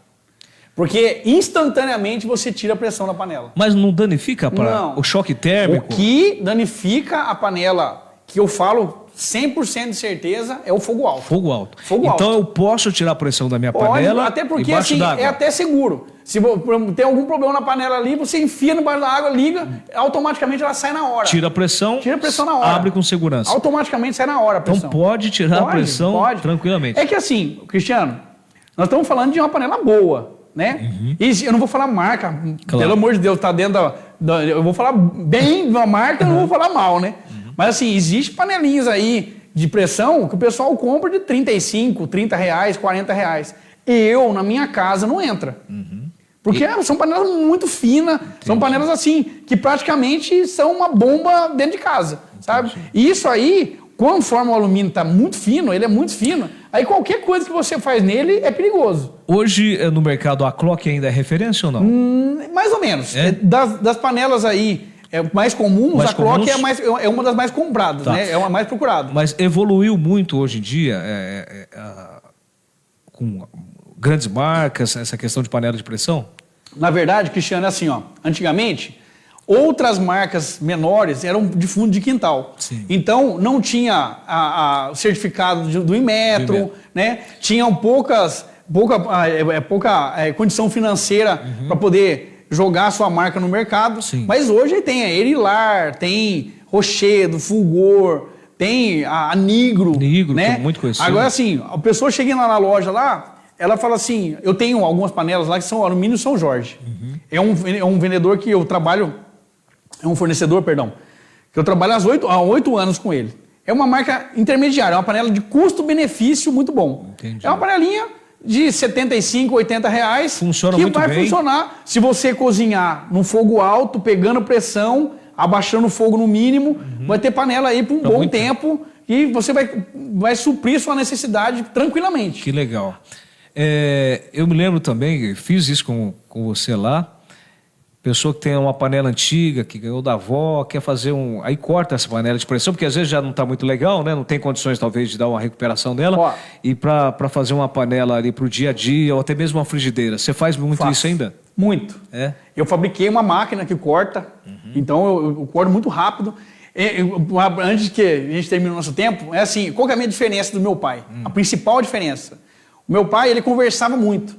Porque instantaneamente você tira a pressão da panela. Mas não danifica o choque térmico? O que danifica a panela, que eu falo 100% de certeza, é o fogo alto. Fogo alto. Fogo então alto. Eu posso tirar a pressão da minha Pode, panela até porque embaixo assim, d'água? é até seguro. Se tem algum problema na panela ali, você enfia debaixo da água, liga, automaticamente ela sai na hora. Tira a pressão na hora. Abre com segurança. Automaticamente sai na hora a pressão. Então pode tirar a pressão tranquilamente. É que assim, Cristiano, nós estamos falando de uma panela boa, né? E eu não vou falar marca, pelo amor de Deus, tá dentro eu vou falar bem da marca, eu não vou falar mal, né? Mas assim, existe panelinhas aí de pressão que o pessoal compra de 35, 30 reais, 40 reais. Eu, na minha casa, não entra. Porque são panelas muito finas, são panelas assim, que praticamente são uma bomba dentro de casa, sabe? E isso aí, conforme o alumínio está muito fino, ele é muito fino, aí qualquer coisa que você faz nele é perigoso. Hoje, no mercado, a Clock ainda é referência ou não? Mais ou menos. Das panelas aí mais comuns, a Clock é uma das mais compradas, né? É uma mais procurada. Mas evoluiu muito hoje em dia, com grandes marcas, essa questão de panela de pressão? Na verdade, Cristiano, é assim, ó. Antigamente, outras marcas menores eram de fundo de quintal. Sim. Então, não tinha o certificado do Inmetro, né? Tinham pouca condição financeira para poder jogar a sua marca no mercado. Sim. Mas hoje tem a Erilar, tem Rochedo, Fulgor, tem a Nigro, né? Que é muito conhecido. Agora, assim, a pessoa chega lá na loja lá, ela fala assim, eu tenho algumas panelas lá que são alumínio São Jorge. É um vendedor que eu trabalho, é um fornecedor, perdão, que eu trabalho há 8 anos com ele. É uma marca intermediária, é uma panela de custo-benefício muito bom. Entendi. É uma panelinha de 75, 80 reais. Funciona muito bem. Que vai funcionar se você cozinhar num fogo alto, pegando pressão, abaixando o fogo no mínimo, vai ter panela aí por um bom tempo e você vai suprir sua necessidade tranquilamente. Que legal. Eu me lembro também, fiz isso com você lá, pessoa que tem uma panela antiga, que ganhou da avó, quer fazer aí corta essa panela de pressão, porque às vezes já não está muito legal, né? Não tem condições talvez de dar uma recuperação dela, e para fazer uma panela ali para o dia a dia, ou até mesmo uma frigideira, você faz muito isso ainda? Muito. Eu fabriquei uma máquina que corta, então eu corto muito rápido. Antes que a gente termine o nosso tempo, é assim, qual que é a minha diferença do meu pai? A principal diferença. O meu pai, ele conversava muito.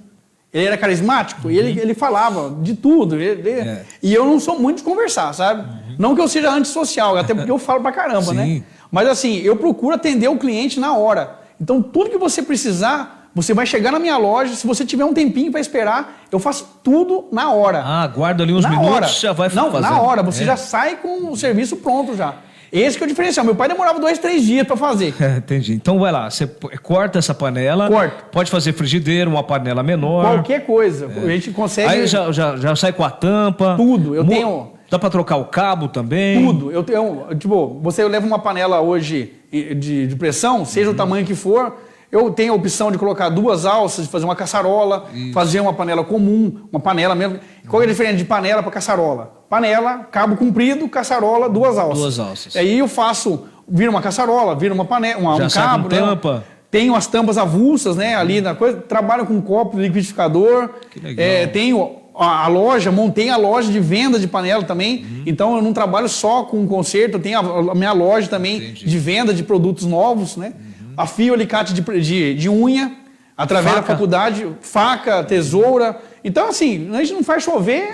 Ele era carismático e ele falava de tudo. E eu não sou muito de conversar, sabe? Não que eu seja antissocial, até porque eu falo pra caramba, né? Mas assim, eu procuro atender o cliente na hora. Então, tudo que você precisar, você vai chegar na minha loja, se você tiver um tempinho para esperar, eu faço tudo na hora. Aguarda ali uns minutos, já vai fazendo. Não, na hora, você já sai com o serviço pronto já. Esse que é o diferencial. Meu pai demorava 2, 3 dias para fazer. Entendi. Então vai lá, você corta essa panela. Corta. Pode fazer frigideira, uma panela menor. Qualquer coisa. A gente consegue. Aí já sai com a tampa. Tudo. Eu tenho. Dá para trocar o cabo também? Tudo. Eu tenho. Tipo, você leva uma panela hoje de pressão, seja o tamanho que for. Eu tenho a opção de colocar 2 alças, de fazer uma caçarola, fazer uma panela comum, uma panela mesmo. Qual é a diferença de panela para caçarola? Panela, cabo comprido, caçarola, 2 alças. 2 alças. Aí eu faço, vira uma caçarola, vira uma panela, um cabo. Com tampa. Tenho as tampas avulsas, né, ali na coisa. Trabalho com copo liquidificador. Que legal. Tenho a loja, montei a loja de venda de panela também. Então eu não trabalho só com conserto, eu tenho a minha loja também de venda de produtos novos, né? Afio alicate de unha, através da faculdade, faca, tesoura. Então, assim, a gente não faz chover,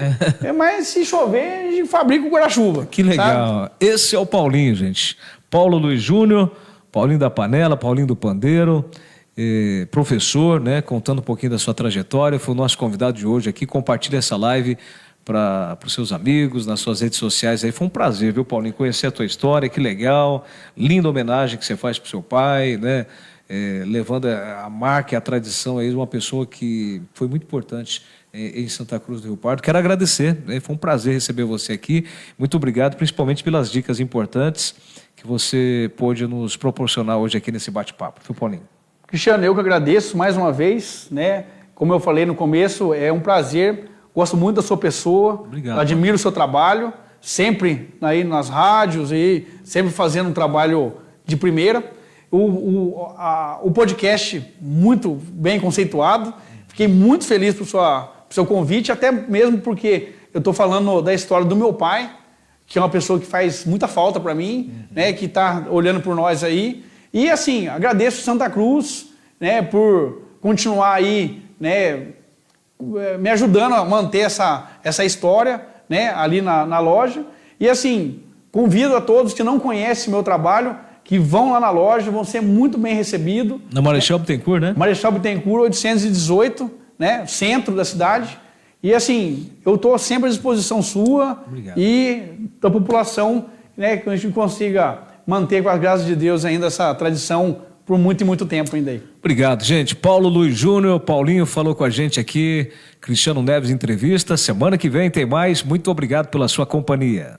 mas se chover, a gente fabrica o guarda-chuva. Que legal. Sabe? Esse é o Paulinho, gente. Paulo Luiz Júnior, Paulinho da Panela, Paulinho do Pandeiro, professor, né, contando um pouquinho da sua trajetória. Foi o nosso convidado de hoje aqui. Compartilha essa live para os seus amigos, nas suas redes sociais. Aí foi um prazer, viu, Paulinho, conhecer a tua história. Que legal. Linda homenagem que você faz para o seu pai, né? Levando a marca e a tradição aí de uma pessoa que foi muito importante em Santa Cruz do Rio Pardo. Quero agradecer, né? Foi um prazer receber você aqui. Muito obrigado, principalmente pelas dicas importantes que você pôde nos proporcionar hoje aqui nesse bate-papo. Viu, Paulinho? Cristiano, eu que agradeço mais uma vez, né? Como eu falei no começo, é um prazer. Gosto muito da sua pessoa. Obrigado. Admiro o seu trabalho, sempre aí nas rádios e sempre fazendo um trabalho de primeira. O podcast muito bem conceituado. Fiquei muito feliz pro seu convite, até mesmo porque eu estou falando da história do meu pai, que é uma pessoa que faz muita falta para mim, né? Que está olhando por nós aí. E assim, agradeço Santa Cruz, né? Por continuar aí, né? Me ajudando a manter essa história, né, ali na loja. E assim, convido a todos que não conhecem meu trabalho, que vão lá na loja, vão ser muito bem recebidos. Na Marechal Bittencourt, né? Marechal Bittencourt, 818, né, centro da cidade. E assim, eu estou sempre à disposição sua. Obrigado. E da população, né, que a gente consiga manter, com as graças de Deus, ainda essa tradição por muito e muito tempo ainda aí. Obrigado, gente. Paulo Luiz Júnior, Paulinho falou com a gente aqui, Cristiano Neves Entrevista. Semana que vem tem mais. Muito obrigado pela sua companhia.